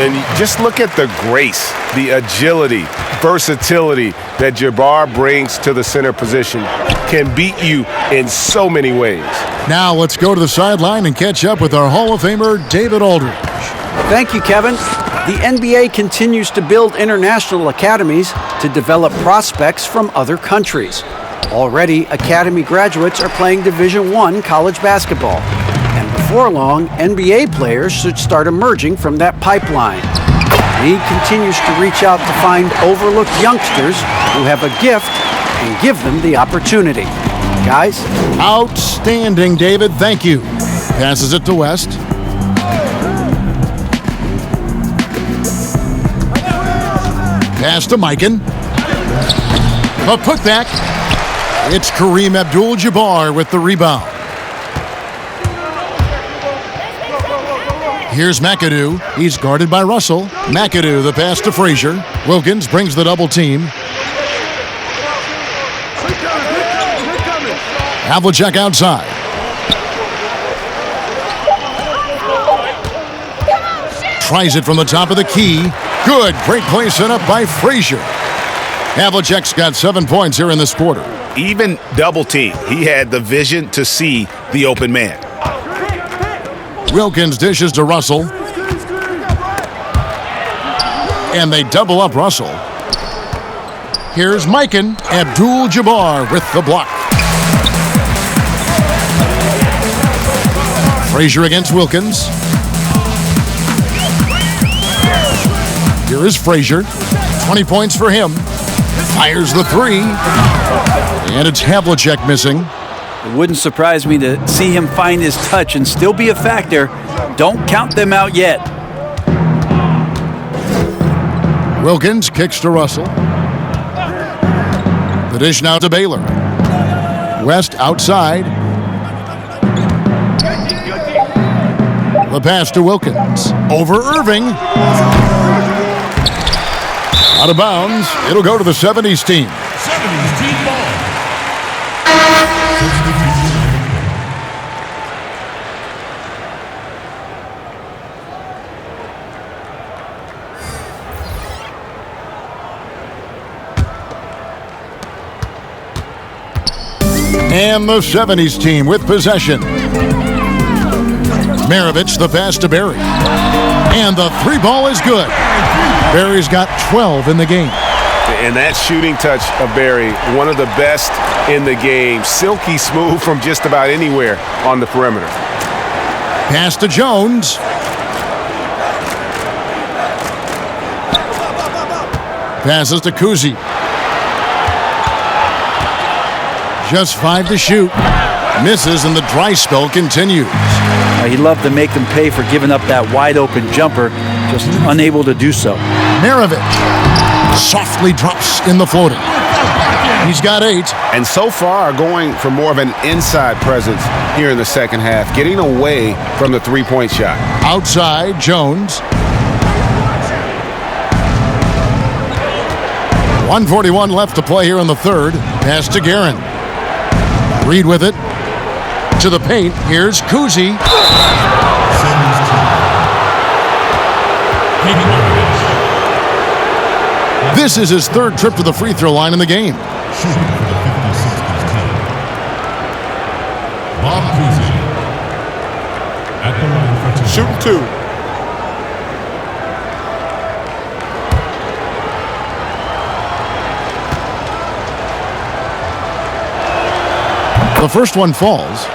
And just look at the grace, the agility, versatility that Jabbar brings to the center position. Can beat you in so many ways. Now, let's go to the sideline and catch up with our Hall of Famer, David Aldridge. Thank you, Kevin. The NBA continues to build international academies to develop prospects from other countries. Already, academy graduates are playing Division I college basketball. And before long, NBA players should start emerging from that pipeline. The league continues to reach out to find overlooked youngsters who have a gift and give them the opportunity. Guys? Outstanding, David. Thank you. Passes it to West. Pass to Mikan. A putback. It's Kareem Abdul-Jabbar with the rebound. Here's McAdoo. He's guarded by Russell. McAdoo, the pass to Frazier. Wilkins brings the double team. Havlicek outside. Tries it from the top of the key. Good. Great play set up by Frazier. Havlicek's got 7 points here in this quarter. Even double team, he had the vision to see the open man. Wilkins dishes to Russell. And they double up Russell. Here's Mikan. Abdul-Jabbar with the block. Frazier against Wilkins. Here is Frazier. 20 points for him. Fires the three. And it's Havlicek missing. It wouldn't surprise me to see him find his touch and still be a factor. Don't count them out yet. Wilkins kicks to Russell. The dish now to Baylor. West outside. The pass to Wilkins. Over Irving. Out of bounds. It'll go to the 70s team. 70s team ball. And the 70s team with possession. Maravich, the pass to Berry. And the three ball is good. Berry's got 12 in the game. And that shooting touch of Berry, one of the best in the game. Silky smooth from just about anywhere on the perimeter. Pass to Jones. Passes to Kuzi. Just 5 to shoot. Misses, and the dry spell continues. He'd love to make them pay for giving up that wide-open jumper, just unable to do so. Maravich softly drops in the floater. He's got 8. And so far going for more of an inside presence here in the second half, getting away from the three-point shot. Outside, Jones. 1:41 left to play here in the third. Pass to Guerin. Reed with it. To the paint. Here's Kuzi. This is his third trip to the free throw line in the game. Shooting for the 50-60s team. Bob Cousy at the line for two. Shooting 2. The first one falls.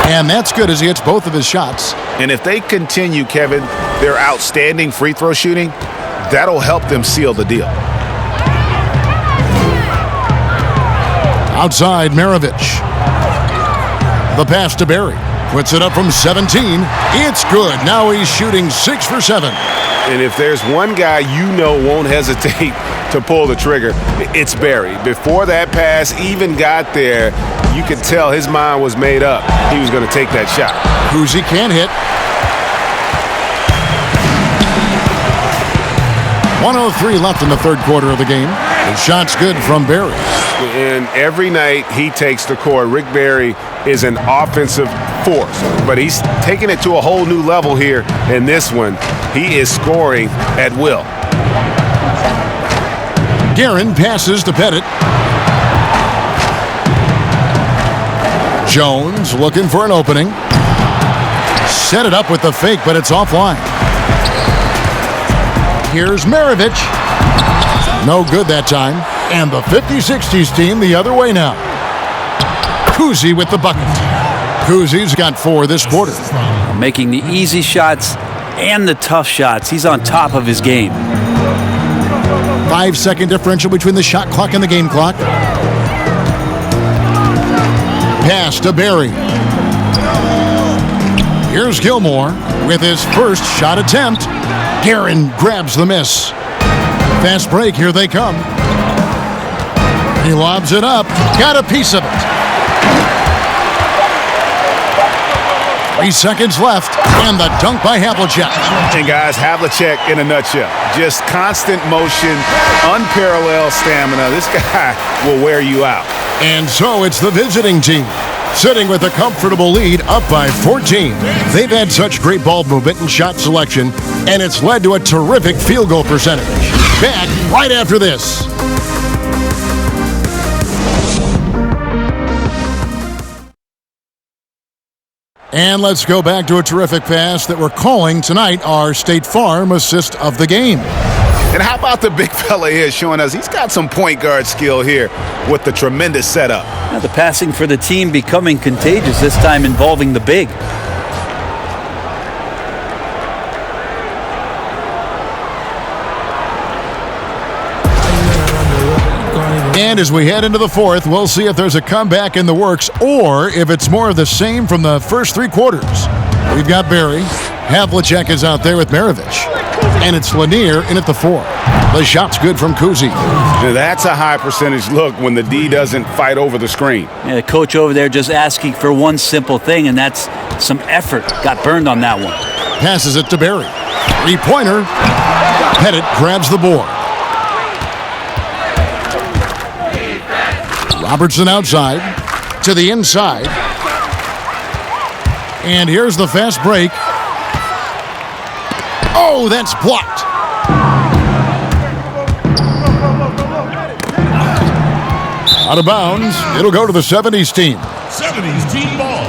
And that's good as he hits both of his shots. And if they continue, Kevin, their outstanding free throw shooting, that'll help them seal the deal. Outside, Maravich. The pass to Barry. Puts it up from 17. It's good. Now he's shooting 6 for 7. And if there's one guy you know won't hesitate to pull the trigger, it's Barry. Before that pass even got there, you could tell his mind was made up. He was going to take that shot. Kuzi can't hit. 1:03 left in the third quarter of the game. The shot's good from Barry. And every night he takes the court, Rick Barry is an offensive force. But he's taking it to a whole new level here in this one. He is scoring at will. Guerin passes to Pettit. Jones looking for an opening. Set it up with the fake, but it's offline. Here's Maravich. No good that time. And the 50-60s team the other way now. Kuzi with the bucket. Kuzi's got 4 this quarter. Making the easy shots and the tough shots. He's on top of his game. 5-second differential between the shot clock and the game clock. Pass to Barry. Here's Gilmore with his first shot attempt. Guerin grabs the miss. Fast break, here they come. He lobs it up. Got a piece of it. 3 seconds left, and the dunk by Havlicek. And guys, Havlicek in a nutshell. Just constant motion, unparalleled stamina. This guy will wear you out. And so it's the visiting team, sitting with a comfortable lead up by 14. They've had such great ball movement and shot selection, and it's led to a terrific field goal percentage. Back right after this. And let's go back to a terrific pass that we're calling tonight our State Farm assist of the game. And how about the big fella here showing us he's got some point guard skill here with the tremendous setup. Now the passing for the team becoming contagious, this time involving the big. And as we head into the fourth, we'll see if there's a comeback in the works or if it's more of the same from the first 3 quarters. We've got Barry. Havlicek is out there with Maravich. And it's Lanier in at the 4. The shot's good from Kuzi. Now that's a high percentage look when the D doesn't fight over the screen. Yeah, the coach over there just asking for one simple thing, and that's some effort. Got burned on that one. Passes it to Barry. 3-pointer. Pettit grabs the board. Robertson outside to the inside. And here's the fast break. Oh, that's blocked. Out of bounds. It'll go to the 70s team. 70s team ball.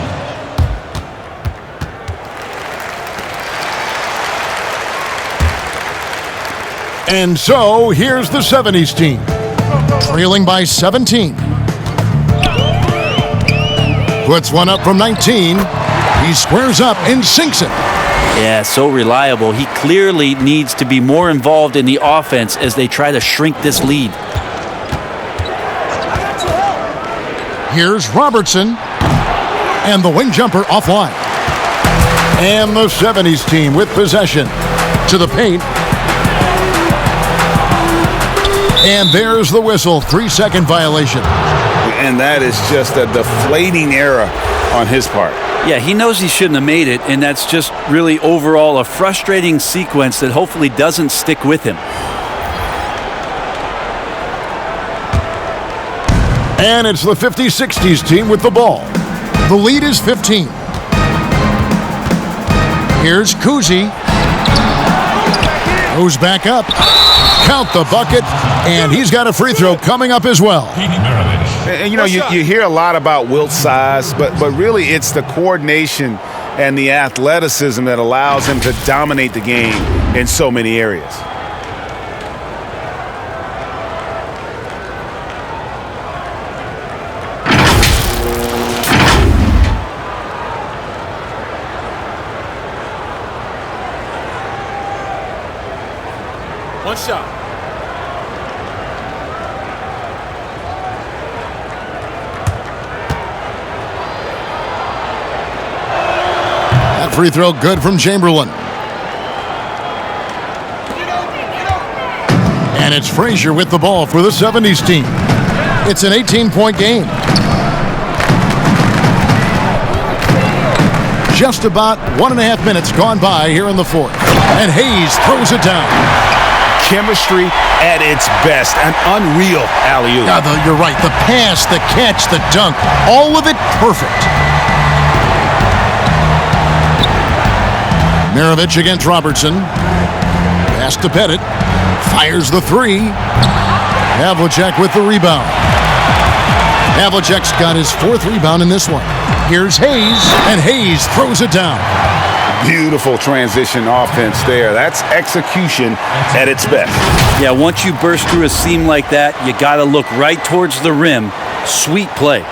And so here's the 70s team, trailing by 17. Puts one up from 19. He squares up and sinks it. Yeah, so reliable. He clearly needs to be more involved in the offense as they try to shrink this lead. Here's Robertson. And the wing jumper offline. And the 70s team with possession to the paint. And there's the whistle, 3-second violation. And that is just a deflating error on his part. Yeah, he knows he shouldn't have made it, and that's just really overall a frustrating sequence that hopefully doesn't stick with him. And it's the 50-60s team with the ball. The lead is 15. Here's Kuzi. Goes back up. Count the bucket. And he's got a free throw coming up as well. And you hear a lot about Wilt's size, but really it's the coordination and the athleticism that allows him to dominate the game in so many areas. One shot. That free throw good from Chamberlain. And it's Frazier with the ball for the 70s team. It's an 18-point game. Just about 1.5 minutes gone by here in the fourth. And Hayes throws it down. Chemistry at its best. An unreal alley-oop. Yeah, you're right. The pass, the catch, the dunk, all of it perfect. Maravich against Robertson. Pass to Pettit. Fires the three. Havlicek with the rebound. Havlicek's got his 4th rebound in this one. Here's Hayes, and Hayes throws it down. Beautiful transition offense there. That's execution at its best. Yeah, once you burst through a seam like that, you got to look right towards the rim. Sweet play.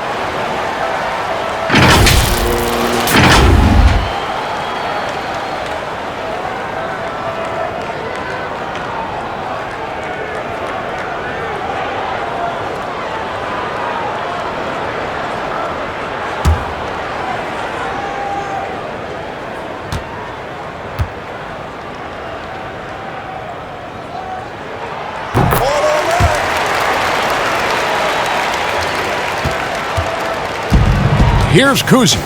Here's Kuzi.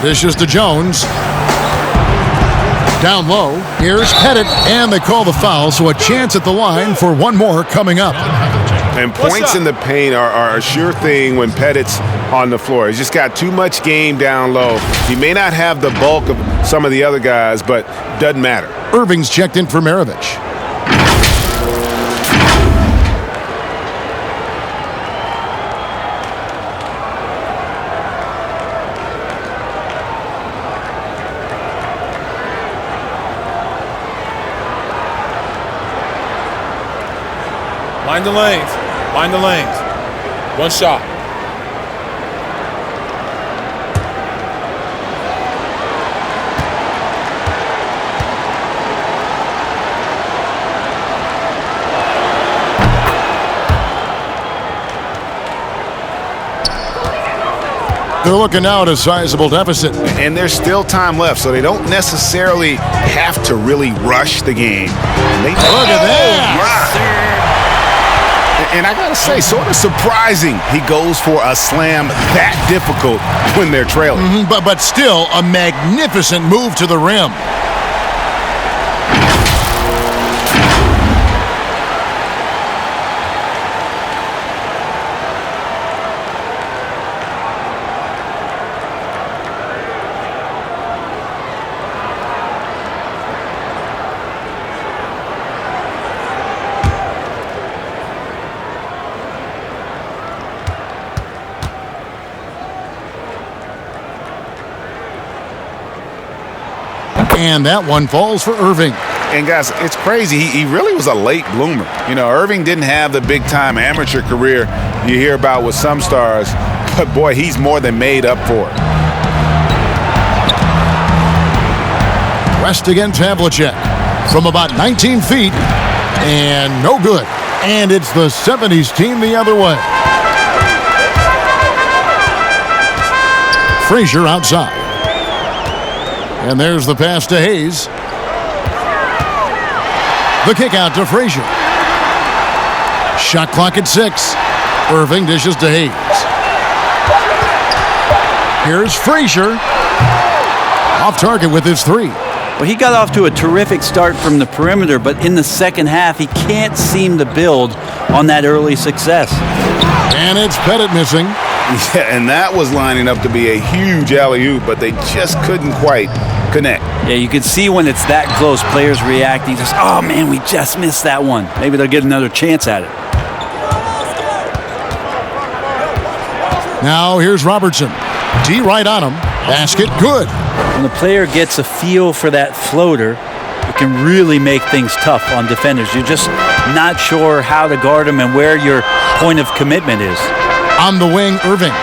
Dishes to Jones. Down low. Here's Pettit, and they call the foul, so a chance at the line for one more coming up. And points in the paint are a sure thing when Pettit's on the floor. He's just got too much game down low. He may not have the bulk of some of the other guys, but doesn't matter. Irving's checked in for Maravich. Mind the lanes. Mind the lanes. One shot. They're looking now at a sizable deficit. And there's still time left, so they don't necessarily have to really rush the game. Look at that. And I gotta say, sort of surprising he goes for a slam that difficult when they're trailing. But still a magnificent move to the rim. And that one falls for Irving. And guys, it's crazy. He really was a late bloomer. You know, Irving didn't have the big-time amateur career you hear about with some stars, but boy, he's more than made up for it. West against Havlicek from about 19 feet, and no good. And it's the 70s team the other way. Frazier outside. And there's the pass to Hayes. The kick out to Frazier. Shot clock at 6. Irving dishes to Hayes. Here's Frazier. Off target with his 3. Well, he got off to a terrific start from the perimeter, but in the second half, he can't seem to build on that early success. And it's Pettit missing. Yeah, and that was lining up to be a huge alley-oop, but they just couldn't quite connect. Yeah, you can see when it's that close, players reacting, just, oh man, we just missed that one. Maybe they'll get another chance at it. Now here's Robertson. D right on him. Basket good. When the player gets a feel for that floater, it can really make things tough on defenders. You're just not sure how to guard them and where your point of commitment is. On the wing, Irving.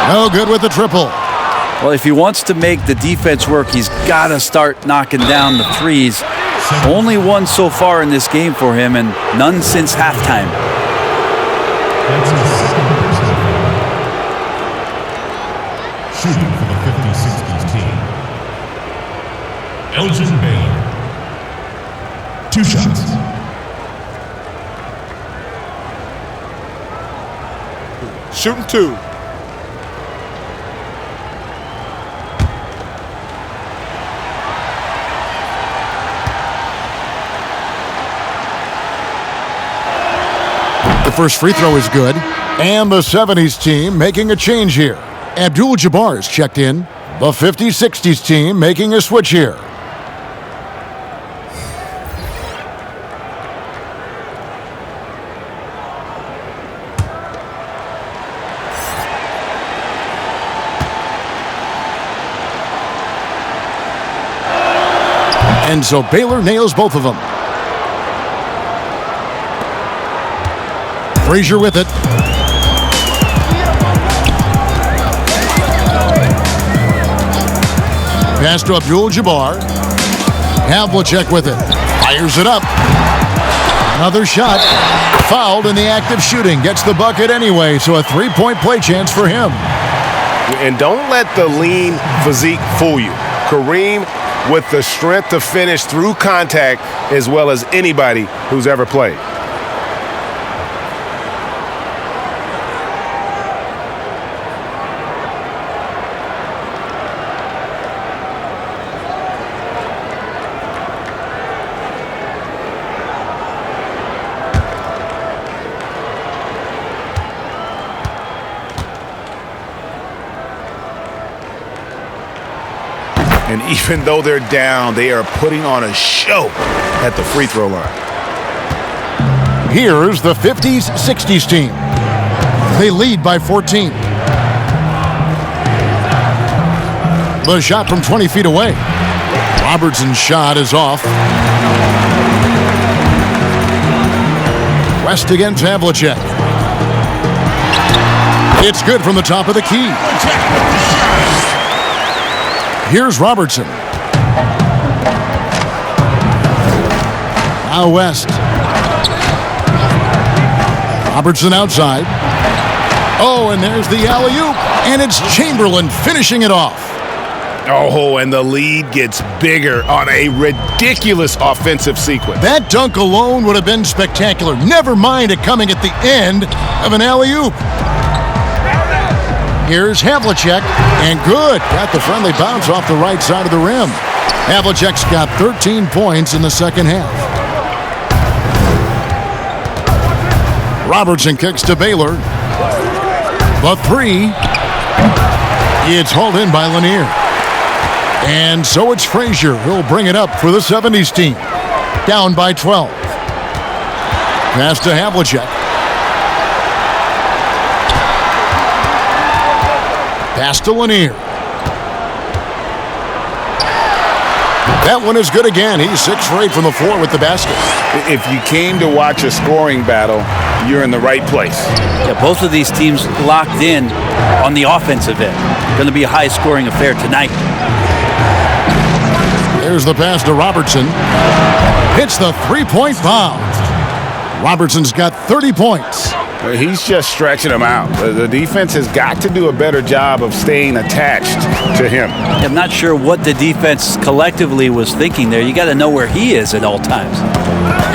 No good with the triple. Well, if he wants to make the defense work, he's got to start knocking down the threes. Only one so far in this game for him, and none since halftime. That's his second personal foul. Shooting for the 50-60s team, Elgin Baylor. 2 shots. Shooting 2. The first free throw is good. And the 70s team making a change here. Abdul-Jabbar is checked in. The 50-60s team making a switch here. And so Baylor nails both of them. Frazier with it. Pass to Abdul-Jabbar. Havlicek with it. Fires it up. Another shot. Fouled in the act of shooting. Gets the bucket anyway, so a 3-point play chance for him. And don't let the lean physique fool you. Kareem with the strength to finish through contact as well as anybody who's ever played. And even though they're down, they are putting on a show at the free throw line. Here's the 50s-60s team. They lead by 14. The shot from 20 feet away. Robertson's shot is off. West against Havlicek. It's good from the top of the key. Here's Robertson. Now West. Robertson outside. Oh, and there's the alley-oop. And it's Chamberlain finishing it off. Oh, and the lead gets bigger on a ridiculous offensive sequence. That dunk alone would have been spectacular. Never mind it coming at the end of an alley-oop. Here's Havlicek, and good. Got the friendly bounce off the right side of the rim. Havlicek's got 13 points in the second half. Robertson kicks to Baylor. The 3. It's hauled in by Lanier. And so it's Frazier who'll bring it up for the 70s team. Down by 12. Pass to Havlicek. Pass to Lanier. That one is good again. He's 6 for 8 from the floor with the basket. If you came to watch a scoring battle, you're in the right place. Yeah, both of these teams locked in on the offensive end. Going to be a high-scoring affair tonight. There's the pass to Robertson. Hits the three-point bomb. Robertson's got 30 points. He's just stretching him out. The defense has got to do a better job of staying attached to him. I'm not sure what the defense collectively was thinking there. You got to know where he is at all times.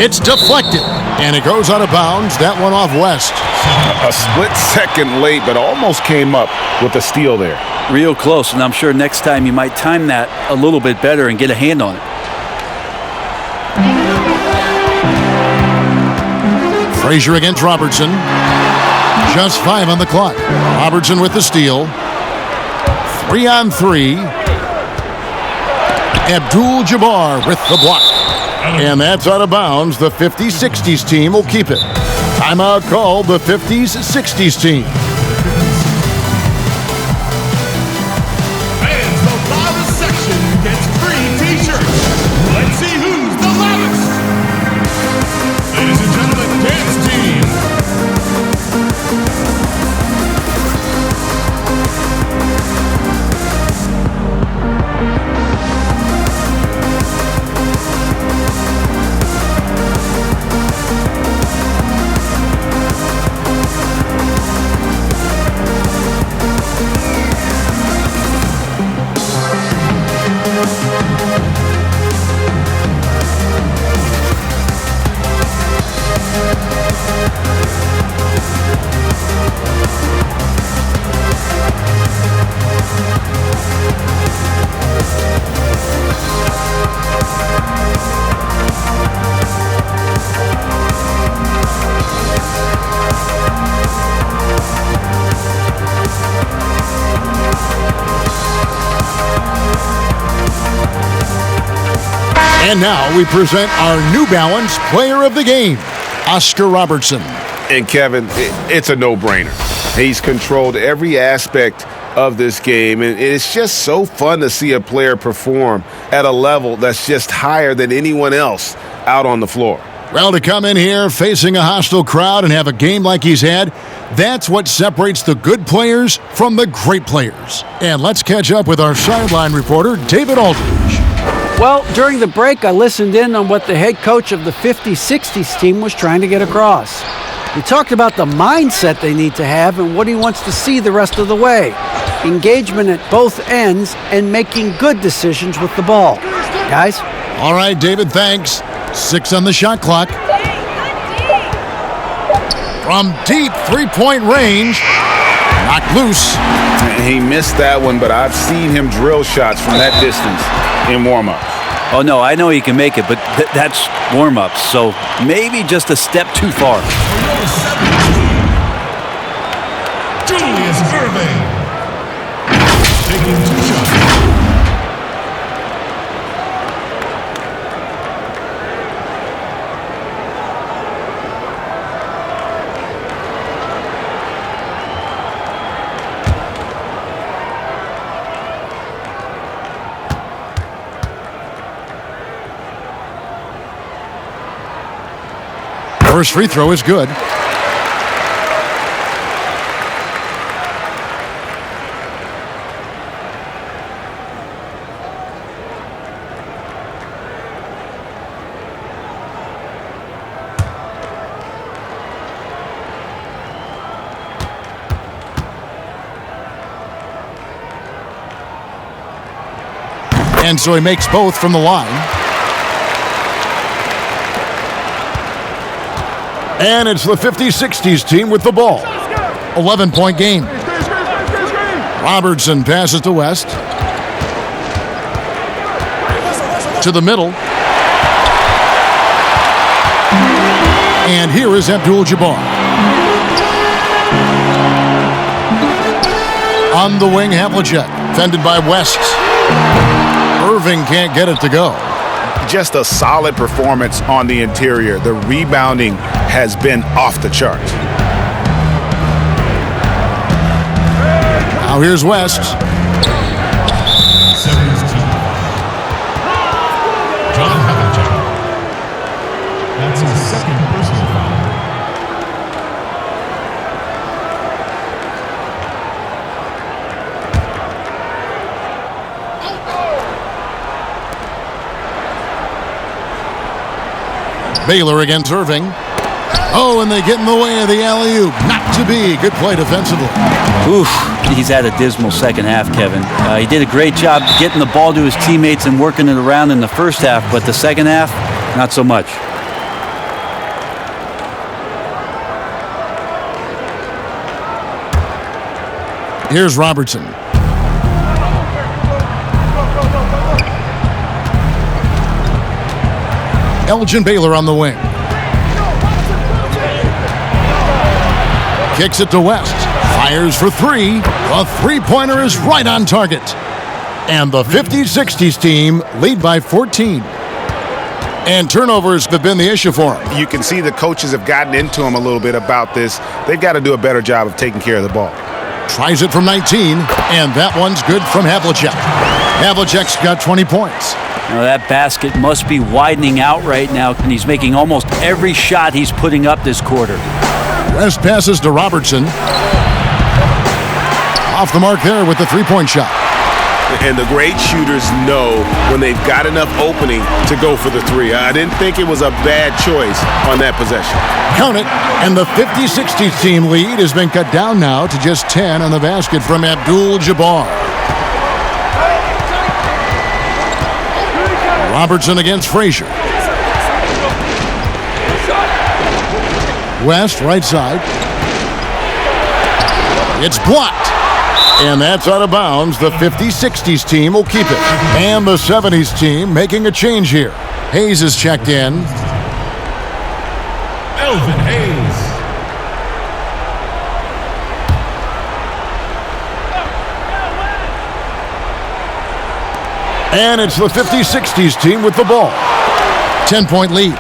It's deflected, and it goes out of bounds. That one off West. A split second late, but almost came up with a steal there. Real close, and I'm sure next time you might time that a little bit better and get a hand on it. Frazier against Robertson. Just 5 on the clock. Robertson with the steal. 3-on-3. Abdul-Jabbar with the block. And that's out of bounds. The 50-60s team will keep it. Timeout called the 50s-60s team. Fans, the loudest section gets free t-shirts. Let's see who's the loudest. Ladies and gentlemen, dance team. And now we present our New Balance Player of the Game, Oscar Robertson. And Kevin, it's a no-brainer. He's controlled every aspect of this game, and it's just so fun to see a player perform at a level that's just higher than anyone else out on the floor. Well, to come in here facing a hostile crowd and have a game like he's had, that's what separates the good players from the great players. And let's catch up with our sideline reporter, David Aldridge. Well, during the break, I listened in on what the head coach of the 50-60s team was trying to get across. He talked about the mindset they need to have and what he wants to see the rest of the way. Engagement at both ends and making good decisions with the ball. Guys? All right, David, thanks. 6 on the shot clock. From deep three-point range, knocked loose. He missed that one, but I've seen him drill shots from that distance in warm-ups. Oh, no, I know he can make it, but that's warm-ups, so maybe just a step too far. Julius Irving. Taking 2 shots. First free throw is good. And so he makes both from the line. And it's the 50-60s team with the ball. 11-point game. Robertson passes to West. To the middle. And here is Abdul-Jabbar. On the wing, Havlicek. Fended by West. Irving can't get it to go. Just a solid performance on the interior. The rebounding has been off the charts. Now here's West. 70s team. John Havlicek. That's his second personal foul. Baylor against Irving. Oh, and they get in the way of the alley-oop. Not to be. Good play defensively. Oof, he's had a dismal second half, Kevin. He did a great job getting the ball to his teammates and working it around in the first half, but the second half, not so much. Here's Robertson. Elgin Baylor on the wing. Kicks it to West. Fires for three. A three-pointer is right on target. And the 50-60s team lead by 14. And turnovers have been the issue for them. You can see the coaches have gotten into them a little bit about this. They've got to do a better job of taking care of the ball. Tries it from 19, and that one's good from Havlicek. Havlicek's got 20 points. Now that basket must be widening out right now, and he's making almost every shot he's putting up this quarter. West passes to Robertson. Off the mark there with the three-point shot. And the great shooters know when they've got enough opening to go for the three. I didn't think it was a bad choice on that possession. Count it. And the 50-60 team lead has been cut down now to just 10 on the basket from Abdul-Jabbar. Robertson against Frazier. West, right side. It's blocked. And that's out of bounds. The 50-60s team will keep it. And the 70s team making a change here. Hayes is checked in. Elvin Hayes. And it's the 50-60s team with the ball. 10-point lead.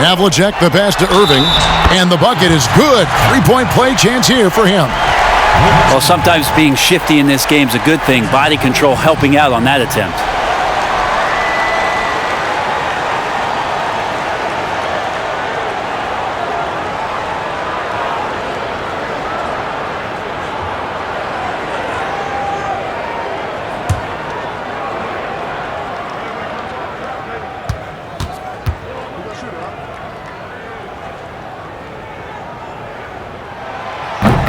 Havlicek, the pass to Irving. And the bucket is good. Three-point play chance here for him. Well, sometimes being shifty in this game is a good thing. Body control helping out on that attempt.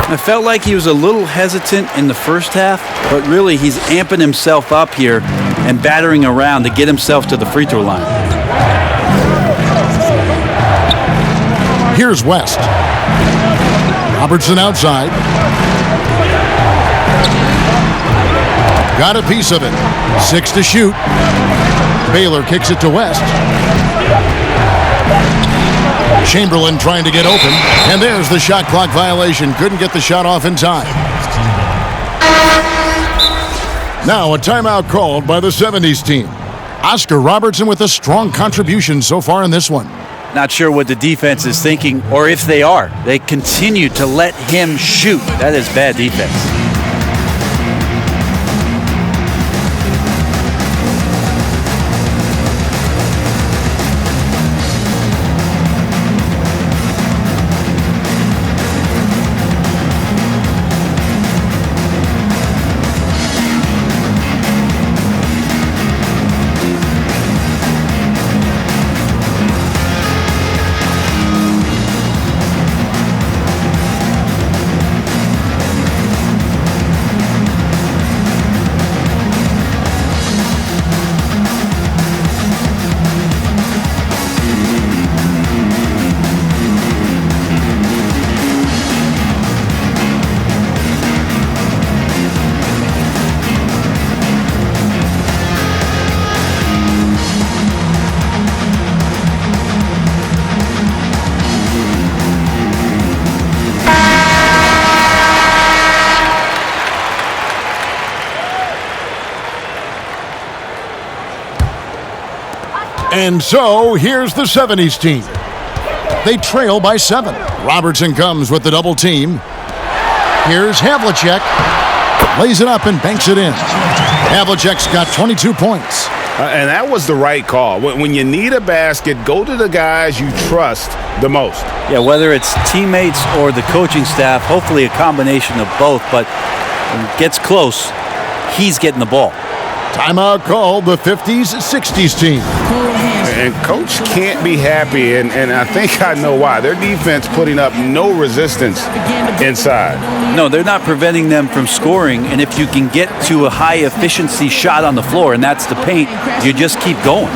I felt like he was a little hesitant in the first half, but really he's amping himself up here and battering around to get himself to the free throw line. Here's West. Robertson outside. Got a piece of it. 6 to shoot. Baylor kicks it to West. Chamberlain trying to get open, and there's the shot clock violation. Couldn't get the shot off in time. Now a timeout called by the 70s team. Oscar Robertson with a strong contribution so far in this one. Not sure what the defense is thinking, or if they are. They continue to let him shoot. That is bad defense. And so, here's the 70s team. They trail by 7. Robertson comes with the double team. Here's Havlicek. Lays it up and banks it in. Havlicek's got 22 points. And that was the right call. When you need a basket, go to the guys you trust the most. Yeah, whether it's teammates or the coaching staff, hopefully a combination of both, but when it gets close, he's getting the ball. Timeout called the 50s, 60s team. And coach can't be happy, and I think I know why. Their defense putting up no resistance inside. No, they're not preventing them from scoring, and if you can get to a high-efficiency shot on the floor, and that's the paint, you just keep going.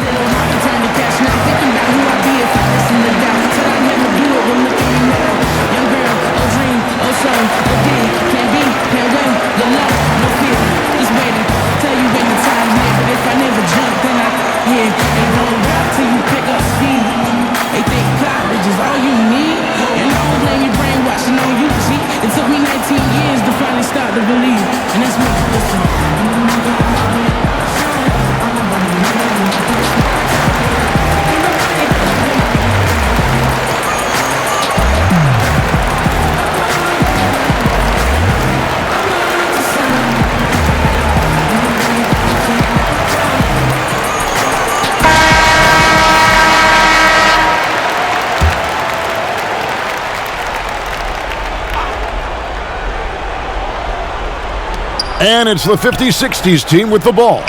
And it's the 50s, 60s team with the ball.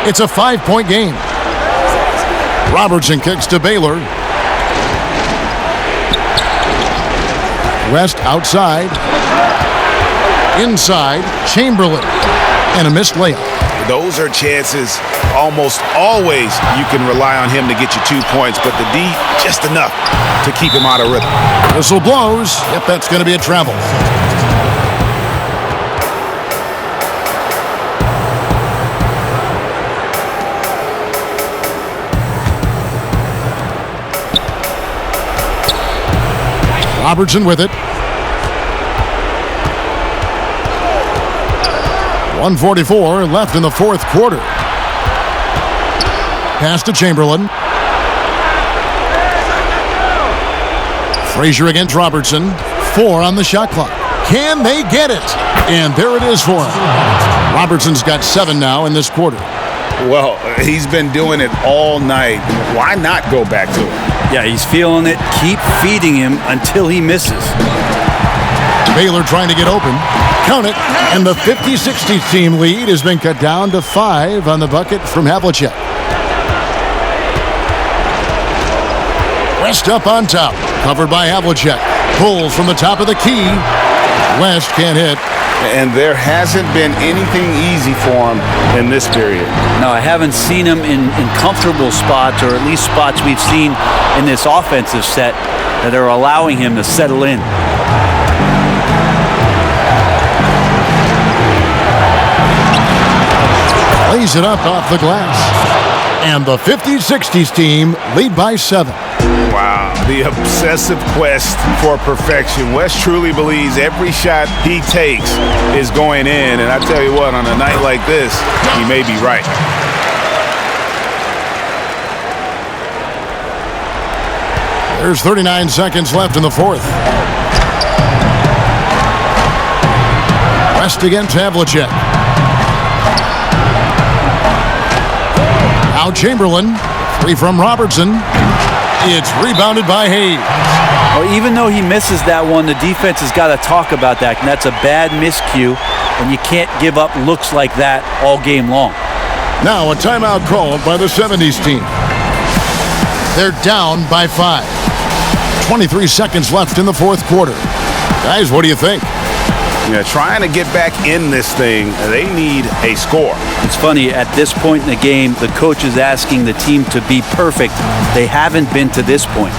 It's a 5-point game. Robertson kicks to Baylor. West outside. Inside, Chamberlain. And a missed layup. Those are chances almost always you can rely on him to get you 2 points, but the D just enough to keep him out of rhythm. Whistle blows. Yep, that's going to be a travel. Robertson with it. 1:44 left in the fourth quarter. Pass to Chamberlain. Frazier against Robertson. 4 on the shot clock. Can they get it? And there it is for him. Robertson's got 7 now in this quarter. Well, he's been doing it all night. Why not go back to it? Yeah, he's feeling it. Keep feeding him until he misses. Baylor trying to get open. Count it. And the 50-60 team lead has been cut down to 5 on the bucket from Havlicek. West up on top. Covered by Havlicek. Pulls from the top of the key. West can't hit. And there hasn't been anything easy for him in this period. No, I haven't seen him in comfortable spots, or at least spots we've seen in this offensive set that are allowing him to settle in. Lays it up off the glass. And the 50-60s team lead by 7. Wow, the obsessive quest for perfection. West truly believes every shot he takes is going in. And I tell you what, on a night like this, he may be right. There's 39 seconds left in the fourth. West against Havlicek. Now Chamberlain. 3 from Robertson. It's rebounded by Hayes. Well, even though he misses that one, the defense has got to talk about that. And that's a bad miscue, and you can't give up looks like that all game long. Now a timeout called by the 70s team. They're down by 5. 23 seconds left in the fourth quarter. Guys, what do you think? Yeah, trying to get back in this thing, they need a score. It's funny, at this point in the game, the coach is asking the team to be perfect. They haven't been to this point.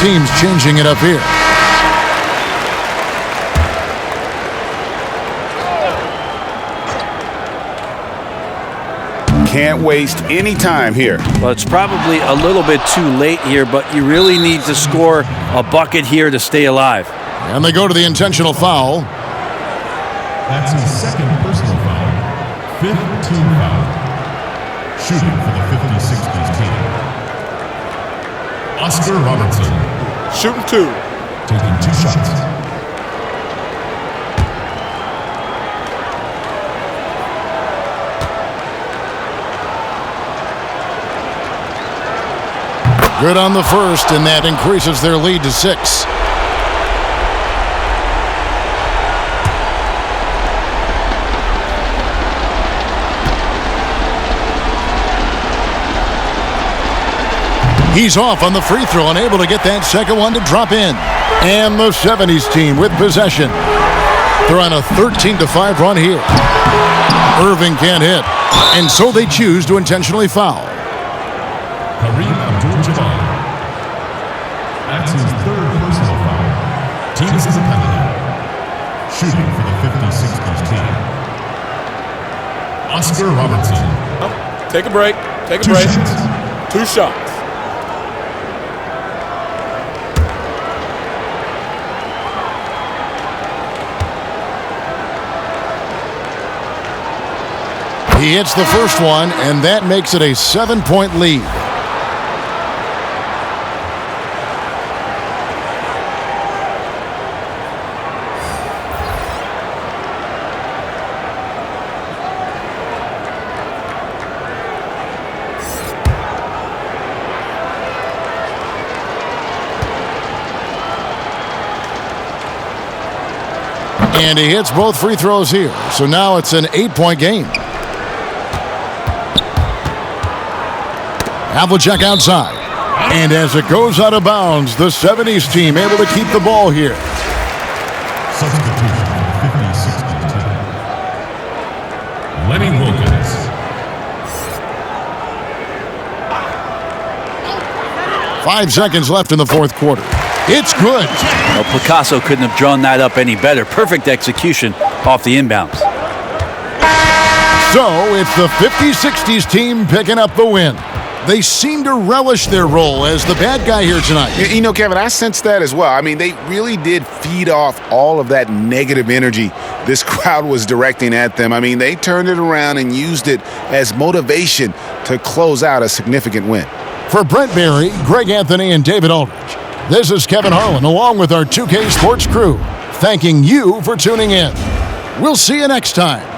Teams changing it up here. Can't waste any time here. Well, it's probably a little bit too late here, but you really need to score a bucket here to stay alive. And they go to the intentional foul. That's his second personal foul. 5th team foul. Shooting for the 50-60s team. Oscar Robertson. Shooting 2. Taking 2 shots. Good on the first, and that increases their lead to 6. He's off on the free throw and able to get that second one to drop in. And the 70s team with possession. They're on a 13-5 run here. Irving can't hit, and so they choose to intentionally foul. Kareem Abdul-Jabbar. That's his 3rd personal foul. Teams is a penalty. Shooting for the 50-60s team. Oscar Robertson. Take a break. Take a 2 break. shots. 2 shots. He hits the first one, and that makes it a 7-point lead. And he hits both free throws here, so now it's an 8-point game. Havlicek outside. And as it goes out of bounds, the 70s team able to keep the ball here. Substitution for the 50-60s team. Lenny Wilkins. Five seconds left in the fourth quarter. It's good. Well, Picasso couldn't have drawn that up any better. Perfect execution off the inbounds. So it's the 50-60s team picking up the win. They seem to relish their role as the bad guy here tonight. You know, Kevin, I sense that as well. I mean, they really did feed off all of that negative energy this crowd was directing at them. I mean, they turned it around and used it as motivation to close out a significant win. For Brent Berry, Greg Anthony, and David Aldridge, this is Kevin Harlan along with our 2K Sports crew, thanking you for tuning in. We'll see you next time.